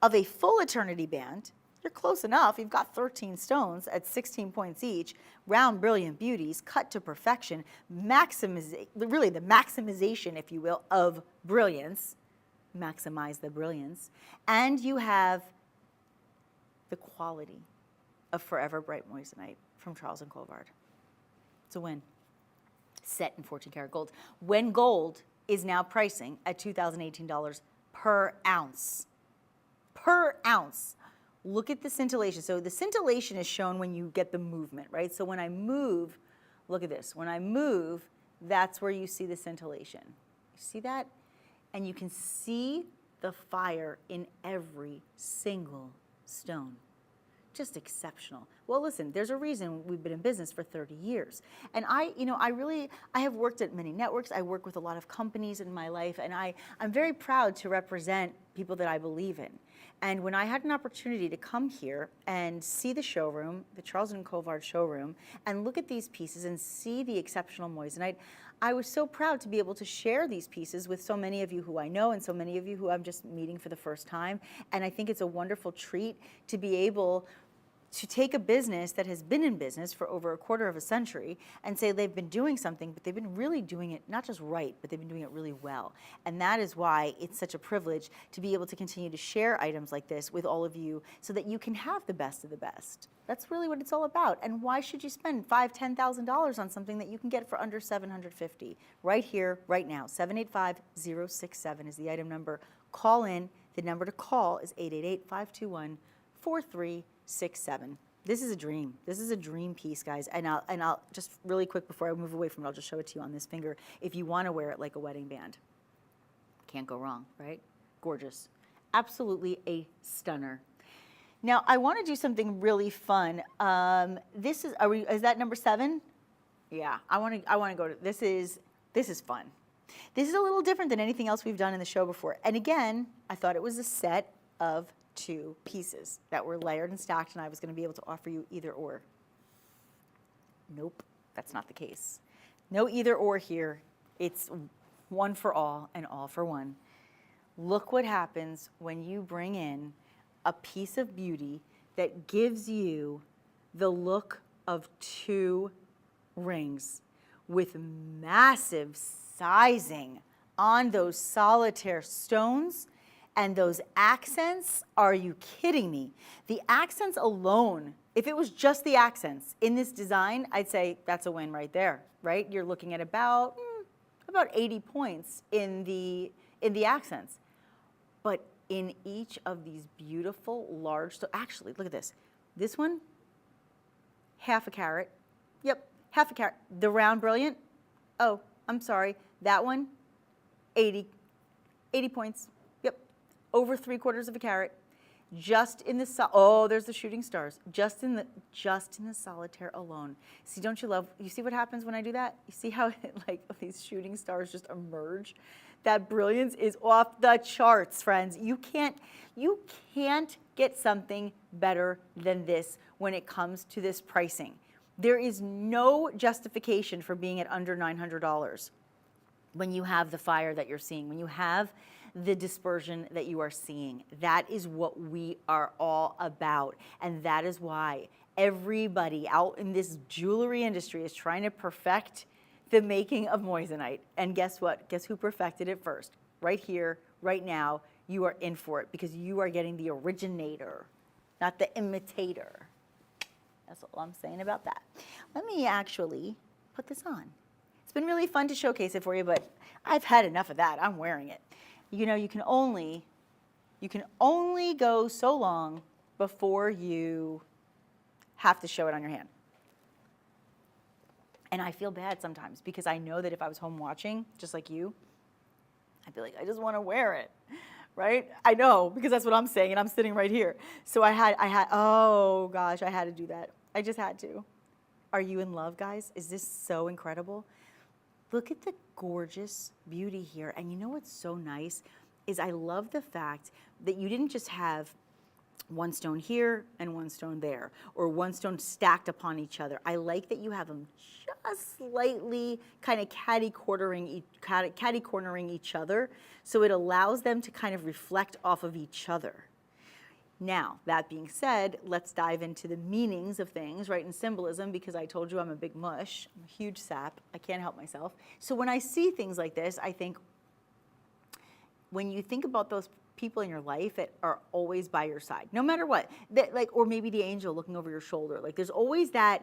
of a full eternity band. You're close enough. You've got 13 stones at 16 points each, round brilliant beauties, cut to perfection, really the maximization, if you will, of brilliance. Maximize the brilliance. And you have the quality of Forever Bright Moissanite from Charles and Colvard. It's a win. Set in 14 karat gold. When gold is now pricing at $2,018 per ounce. Per ounce. Look at the scintillation. So the scintillation is shown when you get the movement, right? So when I move, look at this. When I move, that's where you see the scintillation. You see that? And you can see the fire in every single stone. Just exceptional. Well, listen, there's a reason we've been in business for 30 years. And I have worked at many networks. I work with a lot of companies in my life, and I'm very proud to represent people that I believe in. And when I had an opportunity to come here and see the showroom, the Charles and Colvard showroom, and look at these pieces and see the exceptional moissanite, I was so proud to be able to share these pieces with so many of you who I know and so many of you who I'm just meeting for the first time. And I think it's a wonderful treat to be able to take a business that has been in business for over a quarter of a century and say they've been doing something, but they've been really doing it not just right, but they've been doing it really well. And that is why it's such a privilege to be able to continue to share items like this with all of you so that you can have the best of the best. That's really what it's all about. And why should you spend $5,000, $10,000 on something that you can get for under $750? Right here, right now. 785-067 is the item number. Call in. The number to call is 888-521-4367. This is a dream. This is a dream piece, guys. And I'll just really quick before I move away from it, I'll just show it to you on this finger. If you want to wear it like a wedding band, can't go wrong, right? Gorgeous. Absolutely a stunner. Now I want to do something really fun. This is is that number 7? Yeah, I want to go to this is fun. This is a little different than anything else we've done in the show before. And again, I thought it was a set of 2 pieces that were layered and stacked, and I was going to be able to offer you either or. Nope, that's not the case. No either or here. It's one for all and all for one. Look what happens when you bring in a piece of beauty that gives you the look of 2 rings with massive sizing on those solitaire stones and those accents. Are you kidding me? The accents alone, if it was just the accents in this design, I'd say that's a win right there, right? You're looking at about 80 points in the accents. But in each of these beautiful large, actually, look at this. This one, half a carat. Yep, half a carat. The round brilliant, oh, I'm sorry. That one, 80 points. Yep, over 3/4 of a carat. Just in the, oh, there's the shooting stars. Just in the solitaire alone. See, don't you love, you see what happens when I do that? You see how like these shooting stars just emerge? That brilliance is off the charts, friends. You can't get something better than this when it comes to this pricing. There is no justification for being at under $900 when you have the fire that you're seeing, when you have the dispersion that you are seeing. That is what we are all about. And that is why everybody out in this jewelry industry is trying to perfect the making of moissanite. And guess what? Guess who perfected it first? Right here, right now, you are in for it because you are getting the originator, not the imitator. That's all I'm saying about that. Let me actually put this on. It's been really fun to showcase it for you, but I've had enough of that. I'm wearing it. You know, you can only go so long before you have to show it on your hand. And I feel bad sometimes because I know that if I was home watching, just like you, I'd be like, I just want to wear it, right? I know, because that's what I'm saying, and I'm sitting right here. So I had, oh gosh, I had to do that. I just had to. Are you in love, guys? Is this so incredible? Look at the gorgeous beauty here. And you know what's so nice is I love the fact that you didn't just have one stone here and one stone there, or one stone stacked upon each other. I like that you have them just slightly kind of catty-cornering each other, so it allows them to kind of reflect off of each other. Now, that being said, let's dive into the meanings of things, right, and symbolism, because I told you I'm a big mush. I'm a huge sap. I can't help myself. So when I see things like this, I think when you think about those people in your life that are always by your side, no matter what, that, like, or maybe the angel looking over your shoulder, like there's always that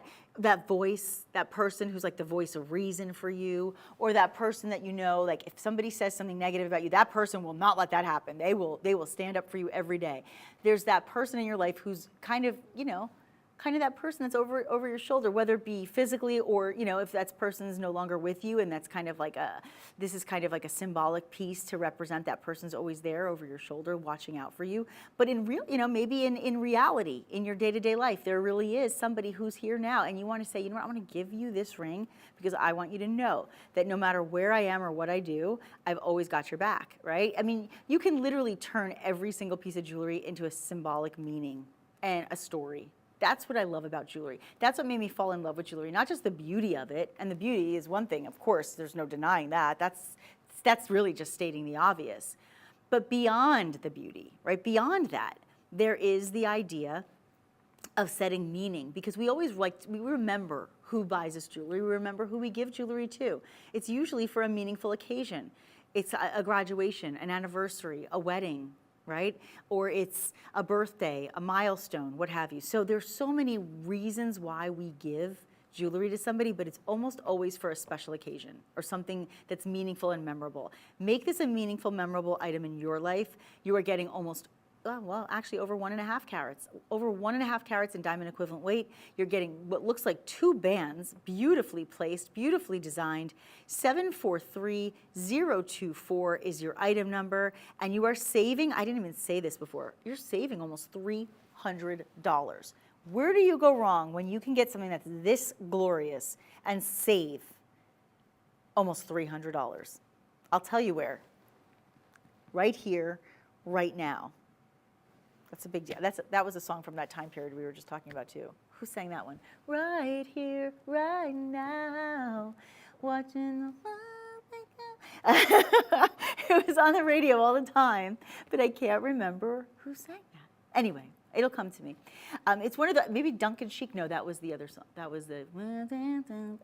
voice, that person who's like the voice of reason for you, or that person that you know, like if somebody says something negative about you, that person will not let that happen. They will stand up for you every day. There's that person in your life who's kind of, you know, kind of that person that's over your shoulder, whether it be physically or, you know, if that person's no longer with you, and that's kind of like this is kind of like a symbolic piece to represent that person's always there over your shoulder watching out for you. But in real, you know, maybe in reality, in your day-to-day life, there really is somebody who's here now, and you want to say, you know what, I want to give you this ring because I want you to know that no matter where I am or what I do, I've always got your back, right? I mean, you can literally turn every single piece of jewelry into a symbolic meaning and a story. That's what I love about jewelry. That's what made me fall in love with jewelry, not just the beauty of it. And the beauty is one thing, of course, there's no denying that. That's really just stating the obvious. But beyond the beauty, right, beyond that, there is the idea of setting meaning, because we always we remember who buys us jewelry, we remember who we give jewelry to. It's usually for a meaningful occasion. It's a graduation, an anniversary, a wedding, right? Or it's a birthday, a milestone, what have you. So there's so many reasons why we give jewelry to somebody, but it's almost always for a special occasion or something that's meaningful and memorable. Make this a meaningful, memorable item in your life. You are getting almost, well, actually over 1.5 carats. Over 1.5 carats in diamond equivalent weight. You're getting what looks like 2 bands, beautifully placed, beautifully designed. 743024 is your item number, and you are saving, I didn't even say this before, you're saving almost $300. Where do you go wrong when you can get something that's this glorious and save almost $300? I'll tell you where. Right here, right now. That's a big deal. That was a song from that time period we were just talking about too. who sang that one? Right here, right now, watching the world make up. It was on the radio all the time, but I can't remember who sang that. Anyway, it'll come to me. It's one of the, maybe Duncan Sheik, no, that was the other song. That was the,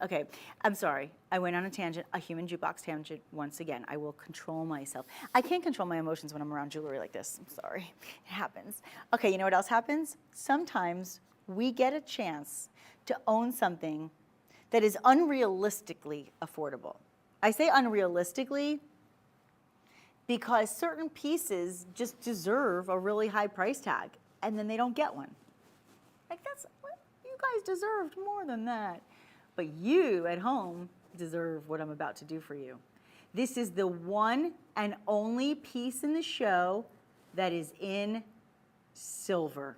okay, I'm sorry. I went on a tangent, a human jukebox tangent once again. I will control myself. I can't control my emotions when I'm around jewelry like this. I'm sorry, it happens. Okay, you know what else happens? Sometimes we get a chance to own something that is unrealistically affordable. I say unrealistically because certain pieces just deserve a really high price tag, and then they don't get one. Like, that's, you guys deserved more than that. But you at home deserve what I'm about to do for you. This is the one and only piece in the show that is in silver.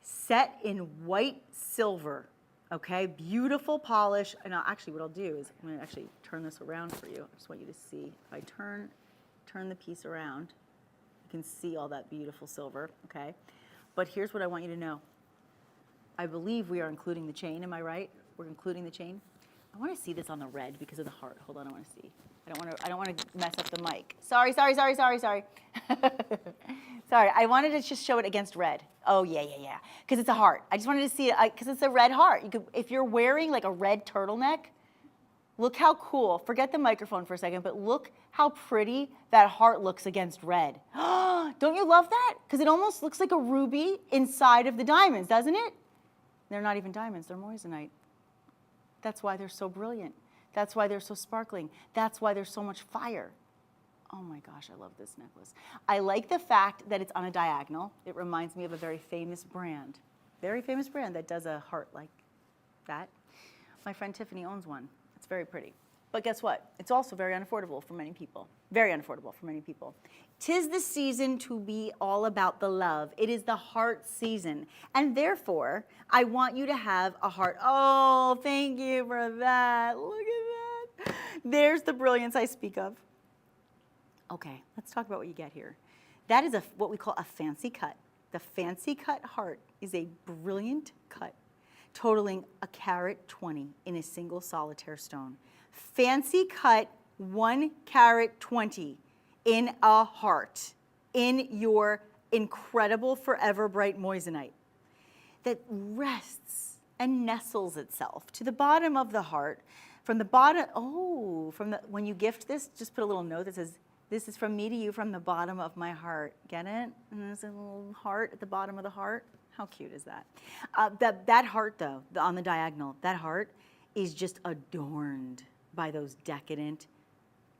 Set in white silver. Okay, beautiful polish. And actually what I'll do is I'm going to actually turn this around for you. I just want you to see. If I turn the piece around, you can see all that beautiful silver, okay? But here's what I want you to know. I believe we are including the chain, am I right? We're including the chain. I want to see this on the red because of the heart. Hold on, I want to see. I don't want to mess up the mic. Sorry. Sorry, I wanted to just show it against red. Oh, yeah. Because it's a heart. I just wanted to see it because it's a red heart. You could, if you're wearing like a red turtleneck, look how cool. Forget the microphone for a second, but look how pretty that heart looks against red. Don't you love that? Because it almost looks like a ruby inside of the diamonds, doesn't it? They're not even diamonds, they're moissanite. That's why they're so brilliant. That's why they're so sparkling. That's why there's so much fire. Oh my gosh, I love this necklace. I like the fact that it's on a diagonal. It reminds me of a very famous brand that does a heart like that. My friend Tiffany owns one. It's very pretty. But guess what? It's also very unaffordable for many people. Very unaffordable for many people. 'Tis the season to be all about the love. It is the heart season. And therefore, I want you to have a heart. Oh, thank you for that. Look at that. There's the brilliance I speak of. Okay, let's talk about what you get here. That is what we call a fancy cut. The fancy cut heart is a brilliant cut, totaling a carat 20 in a single solitaire stone. Fancy cut 1 carat 20 in a heart, in your incredible forever bright moissanite that rests and nestles itself to the bottom of the heart. From the bottom, when you gift this, just put a little note that says, "This is from me to you from the bottom of my heart." Get it? And there's a little heart at the bottom of the heart. How cute is that? That heart, though, on the diagonal, that heart is just adorned by those decadent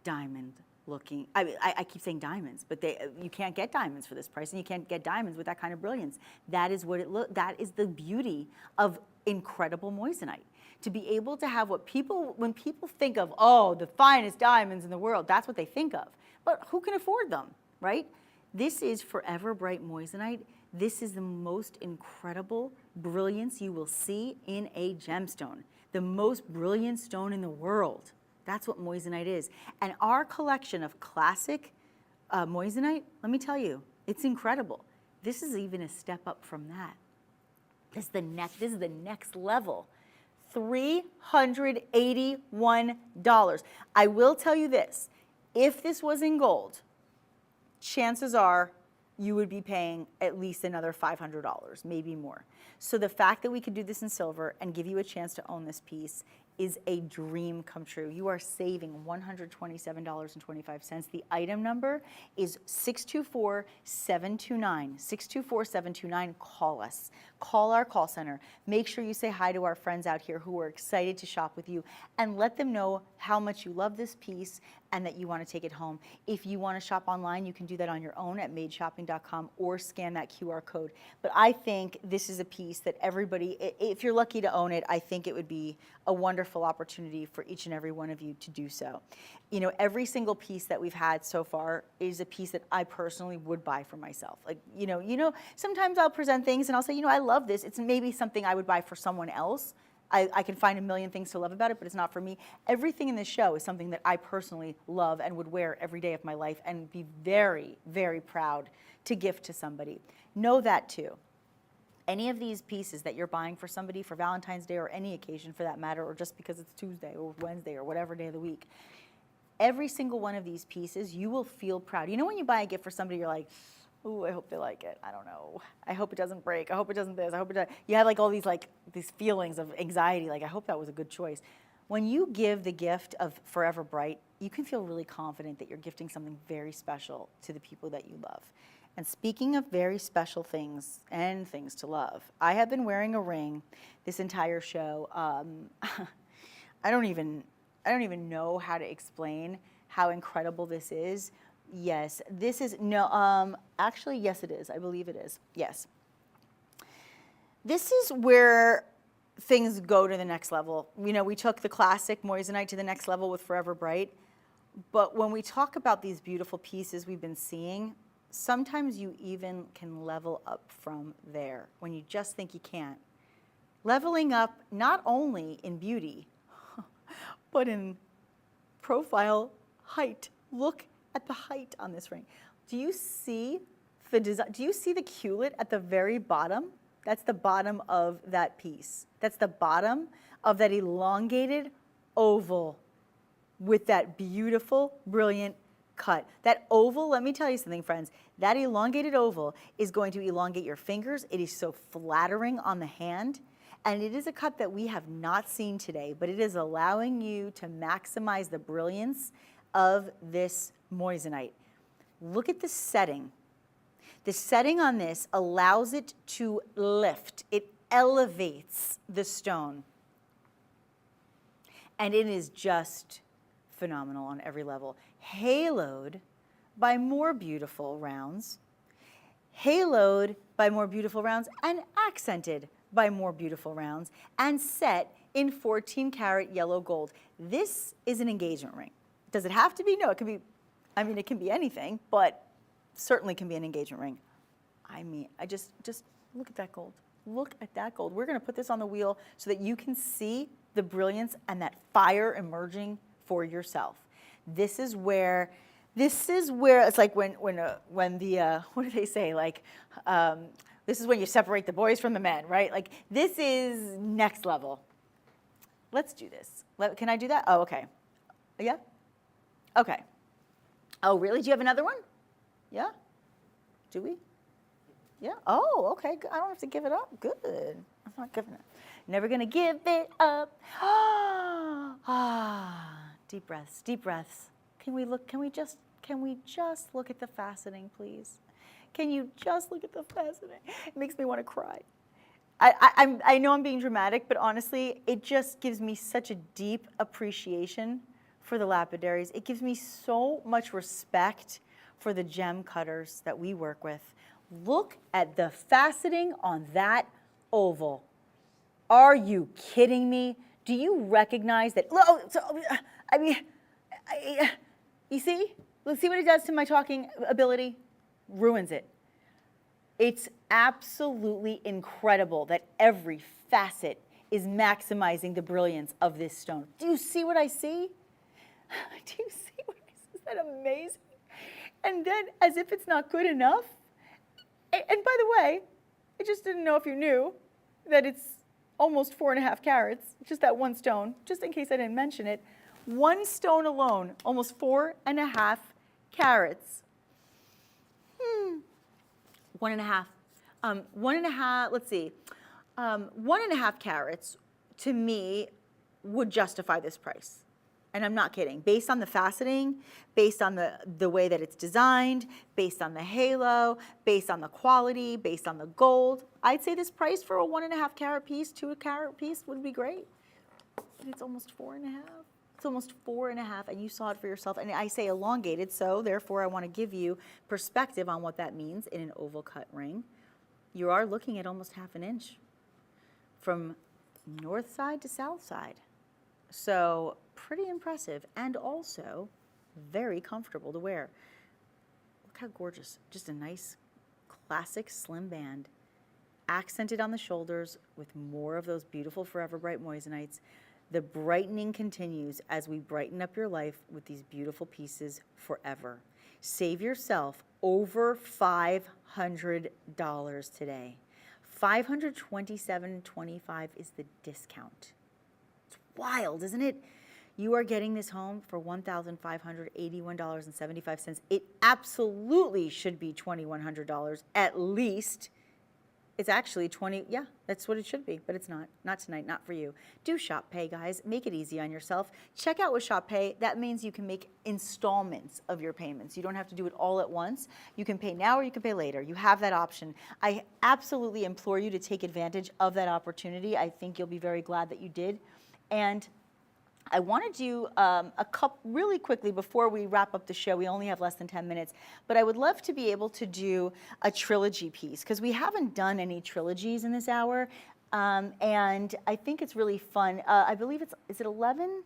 diamond-looking. I keep saying diamonds, but you can't get diamonds for this price, and you can't get diamonds with that kind of brilliance. That is what that is the beauty of incredible moissanite. To be able to have when people think of, oh, the finest diamonds in the world, that's what they think of. But who can afford them, right? This is forever bright moissanite. This is the most incredible brilliance you will see in a gemstone. The most brilliant stone in the world. That's what moissanite is. And our collection of classic moissanite, let me tell you, it's incredible. This is even a step up from that. This is the next level. $381. I will tell you this, if this was in gold, chances are you would be paying at least another $500, maybe more. So the fact that we could do this in silver and give you a chance to own this piece is a dream come true. You are saving $127.25. The item number is 624-729. 624-729, call us. Call our call center. Make sure you say hi to our friends out here who are excited to shop with you and let them know how much you love this piece and that you want to take it home. If you want to shop online, you can do that on your own at madeshopping.com or scan that QR code. But I think this is a piece that everybody, if you're lucky to own it, I think it would be a wonderful opportunity for each and every one of you to do so. You know, every single piece that we've had so far is a piece that I personally would buy for myself. Like, you know, sometimes I'll present things and I'll say, I love this. It's maybe something I would buy for someone else. I can find a million things to love about it, but it's not for me. Everything in this show is something that I personally love and would wear every day of my life and be very, very proud to gift to somebody. Know that too. Any of these pieces that you're buying for somebody for Valentine's Day or any occasion for that matter, or just because it's Tuesday or Wednesday or whatever day of the week, every single one of these pieces, you will feel proud. You know when you buy a gift for somebody, you're like, ooh, I hope they like it. I don't know. I hope it doesn't break. I hope it doesn't this. I hope it doesn't. You have like all these these feelings of anxiety, like I hope that was a good choice. When you give the gift of Forever Bright, you can feel really confident that you're gifting something very special to the people that you love. And speaking of very special things and things to love, I have been wearing a ring this entire show. I don't even know how to explain how incredible this is. Yes, this is, no, actually, yes, it is. I believe it is. Yes. This is where things go to the next level. You know, we took the classic moissanite to the next level with Forever Bright. But when we talk about these beautiful pieces we've been seeing, sometimes you even can level up from there when you just think you can't. Leveling up not only in beauty, but in profile height. Look at the height on this ring. Do you see the design? Do you see the culet at the very bottom? That's the bottom of that piece. That's the bottom of that elongated oval with that beautiful, brilliant cut. That oval, let me tell you something, friends, that elongated oval is going to elongate your fingers. It is so flattering on the hand. And it is a cut that we have not seen today, but it is allowing you to maximize the brilliance of this moissanite. Look at the setting. The setting on this allows it to lift. It elevates the stone. And it is just phenomenal on every level. Haloed by more beautiful rounds. Haloed by more beautiful rounds and accented by more beautiful rounds and set in 14 karat yellow gold. This is an engagement ring. Does it have to be? No, it can be, I mean, it can be anything, but certainly can be an engagement ring. I mean, I just look at that gold. Look at that gold. We're gonna put this on the wheel so that you can see the brilliance and that fire emerging for yourself. This is where it's like when the, what do they say? Like, this is when you separate the boys from the men, right? Like, this is next level. Let's do this. Can I do that? Oh, okay. Yeah? Okay. Oh, really? Do you have another one? Yeah? Do we? Yeah? Oh, okay. I don't have to give it up. Good. I'm not giving it. Never gonna give it up. Deep breaths, deep breaths. Can we just look at the faceting, please? Can you just look at the faceting? It makes me want to cry. I know I'm being dramatic, but honestly, it just gives me such a deep appreciation for the lapidaries. It gives me so much respect for the gem cutters that we work with. Look at the faceting on that oval. Are you kidding me? Do you recognize that? I mean, you see? Let's see what it does to my talking ability. Ruins it. It's absolutely incredible that every facet is maximizing the brilliance of this stone. Do you see what I see? Do you see what I see? Is that amazing? And then, as if it's not good enough, and by the way, I just didn't know if you knew that it's almost 4.5 carats, just that one stone, just in case I didn't mention it. One stone alone, almost 4.5 carats. 1.5. 1.5, let's see. 1.5 carats, to me, would justify this price. And I'm not kidding. Based on the faceting, based on the way that it's designed, based on the halo, based on the quality, based on the gold, I'd say this price for a 1.5 carat piece, 2 carat piece would be great. But it's almost 4.5. It's almost 4.5, and you saw it for yourself. And I say elongated, so therefore I want to give you perspective on what that means in an oval cut ring. You are looking at almost 1/2 inch from north side to south side. So pretty impressive, and also very comfortable to wear. Look how gorgeous. Just a nice classic slim band, accented on the shoulders with more of those beautiful Forever Bright moissanites. The brightening continues as we brighten up your life with these beautiful pieces forever. Save yourself over $500 today. $527.25 is the discount. It's wild, isn't it? You are getting this home for $1,581.75. It absolutely should be $2,100 at least. It's actually 20, yeah, that's what it should be, but it's not. Not tonight, not for you. Do Shop Pay, guys. Make it easy on yourself. Check out with Shop Pay. That means you can make installments of your payments. You don't have to do it all at once. You can pay now or you can pay later. You have that option. I absolutely implore you to take advantage of that opportunity. I think you'll be very glad that you did. And I want to do a couple really quickly before we wrap up the show. We only have less than 10 minutes, but I would love to be able to do a trilogy piece because we haven't done any trilogies in this hour, and I think it's really fun. I believe is it 11?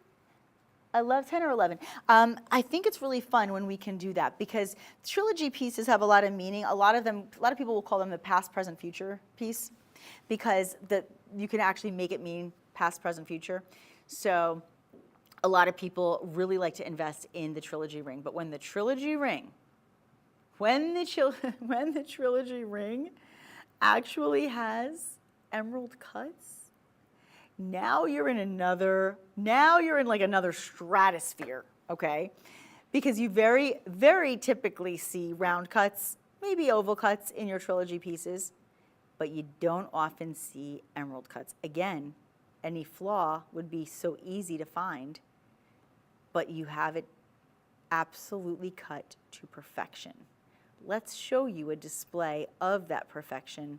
I love 10 or 11. I think it's really fun when we can do that because trilogy pieces have a lot of meaning. A lot of people will call them the past, present, future piece because you can actually make it mean past, present, future. So a lot of people really like to invest in the trilogy ring, but when the trilogy ring actually has emerald cuts, now you're in like another stratosphere, okay? Because you very, very typically see round cuts, maybe oval cuts in your trilogy pieces, but you don't often see emerald cuts. Again, any flaw would be so easy to find, but you have it absolutely cut to perfection. Let's show you a display of that perfection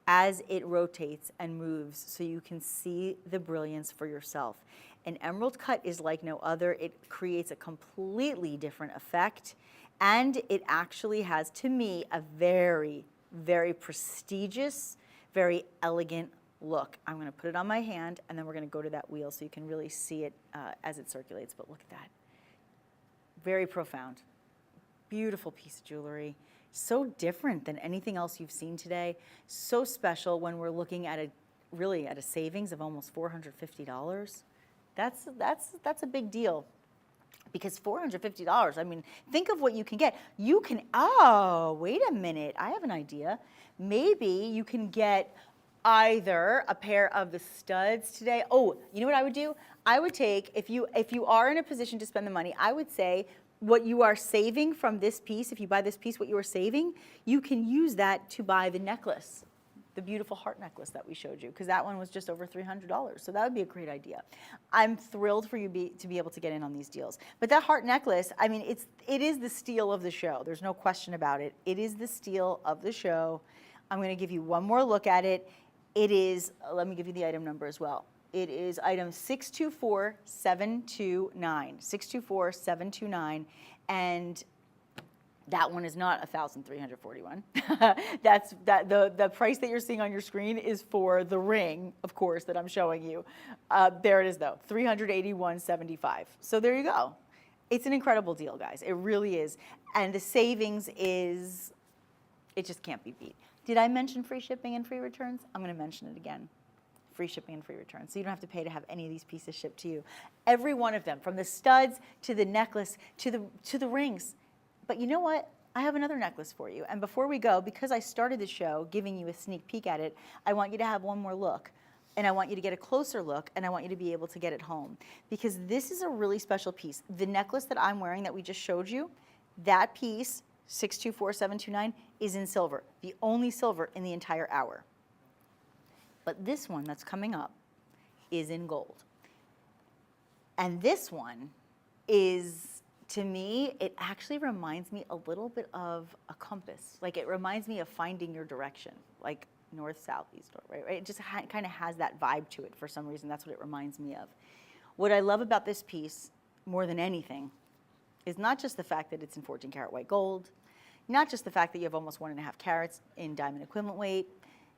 as it rotates and moves so you can see the brilliance for yourself. An emerald cut is like no other. It creates a completely different effect, and it actually has, to me, a very, very prestigious, very elegant look. I'm going to put it on my hand, and then we're going to go to that wheel so you can really see it as it circulates. But look at that. Very profound. Beautiful piece of jewelry. So different than anything else you've seen today. So special when we're looking at a savings of almost $450. That's a big deal. Because $450, I mean, think of what you can get. You can, oh, wait a minute, I have an idea. Maybe you can get either a pair of the studs today. Oh, you know what I would do? I would take, if you are in a position to spend the money, I would say what you are saving from this piece, if you buy this piece, what you are saving, you can use that to buy the necklace, the beautiful heart necklace that we showed you, because that one was just over $300. So that would be a great idea. I'm thrilled for you to be able to get in on these deals. But that heart necklace, I mean, it is the steal of the show. There's no question about it. It is the steal of the show. I'm going to give you one more look at it. It is, let me give you the item number as well. It is item 624729, 624729, and that one is not $1,341. The price that you're seeing on your screen is for the ring, of course, that I'm showing you. There it is, though, $381.75. So there you go. It's an incredible deal, guys. It really is, and the savings is, it just can't be beat. Did I mention free shipping and free returns? I'm going to mention it again. Free shipping and free returns. So you don't have to pay to have any of these pieces shipped to you. Every one of them, from the studs to the necklace to the rings. But you know what? I have another necklace for you. And before we go, because I started the show giving you a sneak peek at it, I want you to have one more look. And I want you to get a closer look, and I want you to be able to get it home. Because this is a really special piece. The necklace that I'm wearing that we just showed you, that piece, 624729, is in silver. The only silver in the entire hour. But this one that's coming up is in gold. And this one is, to me, it actually reminds me a little bit of a compass. Like, it reminds me of finding your direction, like north, south, east, right? It just kind of has that vibe to it for some reason. That's what it reminds me of. What I love about this piece, more than anything, is not just the fact that it's in 14 karat white gold, not just the fact that you have almost 1.5 carats in diamond equivalent weight,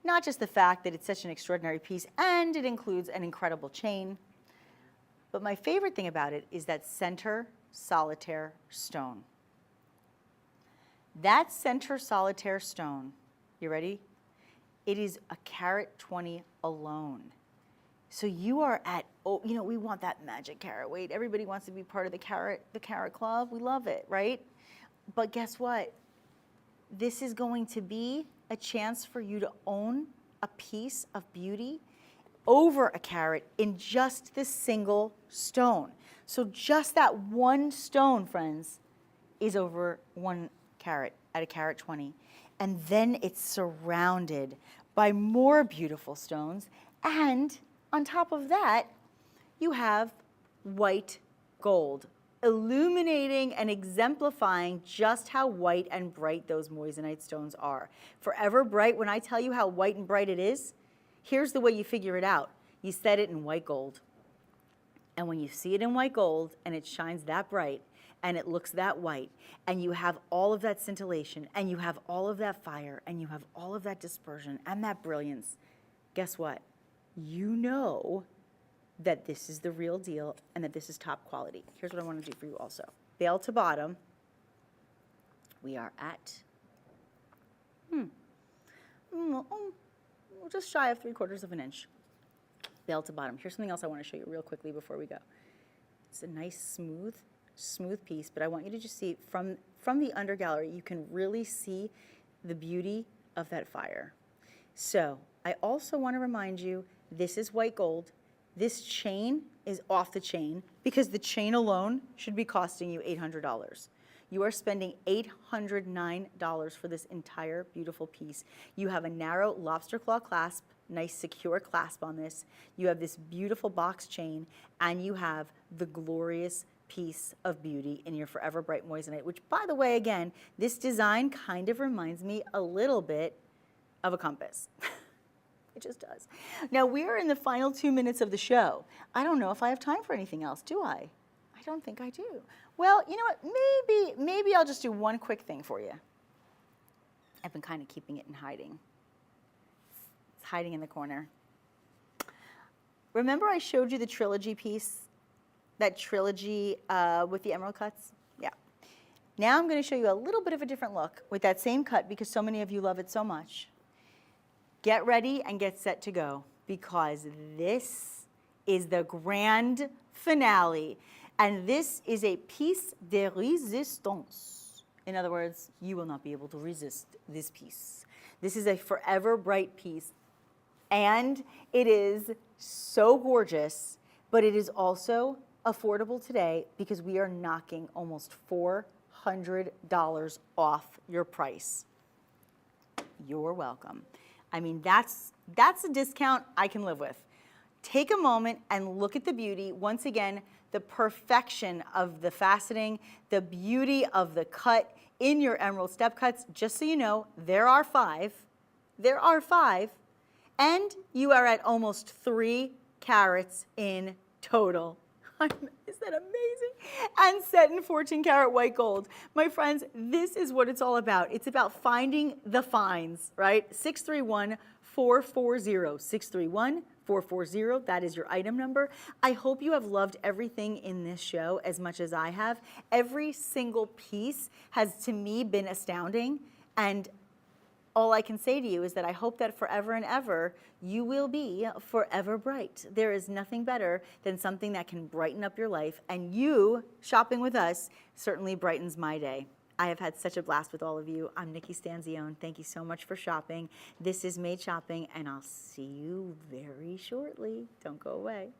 not just the fact that it's such an extraordinary piece and it includes an incredible chain, but my favorite thing about it is that center solitaire stone. That center solitaire stone, you ready? It is a carat 20 alone. So you are at, oh, you know, we want that magic carat weight. Everybody wants to be part of the carat club. We love it, right? But guess what? This is going to be a chance for you to own a piece of beauty over a carat in just this single stone. So just that one stone, friends, is over 1 carat at a carat 20. And then it's surrounded by more beautiful stones. And on top of that, you have white gold, illuminating and exemplifying just how white and bright those moissanite stones are. Forever bright, when I tell you how white and bright it is, here's the way you figure it out. You set it in white gold. And when you see it in white gold and it shines that bright and it looks that white and you have all of that scintillation and you have all of that fire and you have all of that dispersion and that brilliance, guess what? You know that this is the real deal and that this is top quality. Here's what I want to do for you also. Bail to bottom, we are at just shy of 3/4 of an inch. Bail to bottom. Here's something else I want to show you real quickly before we go. It's a nice smooth piece, but I want you to just see from the under gallery, you can really see the beauty of that fire. So I also want to remind you, this is white gold. This chain is off the chain because the chain alone should be costing you $800. You are spending $809 for this entire beautiful piece. You have a narrow lobster claw clasp, nice secure clasp on this. You have this beautiful box chain, and you have the glorious piece of beauty in your Forever Bright moissanite, which, by the way, again, this design kind of reminds me a little bit of a compass. It just does. Now, we are in the final 2 minutes of the show. I don't know if I have time for anything else, do I? I don't think I do. Well, you know what? Maybe I'll just do one quick thing for you. I've been kind of keeping it in hiding. It's hiding in the corner. Remember I showed you the trilogy piece? That trilogy with the emerald cuts? Yeah. Now I'm going to show you a little bit of a different look with that same cut because so many of you love it so much. Get ready and get set to go because this is the grand finale. And this is a piece de résistance. In other words, you will not be able to resist this piece. This is a Forever Bright piece. And it is so gorgeous, but it is also affordable today because we are knocking almost $400 off your price. You're welcome. I mean, that's a discount I can live with. Take a moment and look at the beauty. Once again, the perfection of the faceting, the beauty of the cut in your emerald step cuts. Just so you know, there are 5. There are 5. And you are at almost 3 carats in total. Is that amazing? And set in 14 karat white gold. My friends, this is what it's all about. It's about finding the finds, right? 631-440. 631-440, that is your item number. I hope you have loved everything in this show as much as I have. Every single piece has, to me, been astounding. And all I can say to you is that I hope that forever and ever, you will be forever bright. There is nothing better than something that can brighten up your life, and you shopping with us certainly brightens my day. I have had such a blast with all of you. I'm Nikki Stanzione. Thank you so much for shopping. This is Made Shopping, and I'll see you very shortly. Don't go away.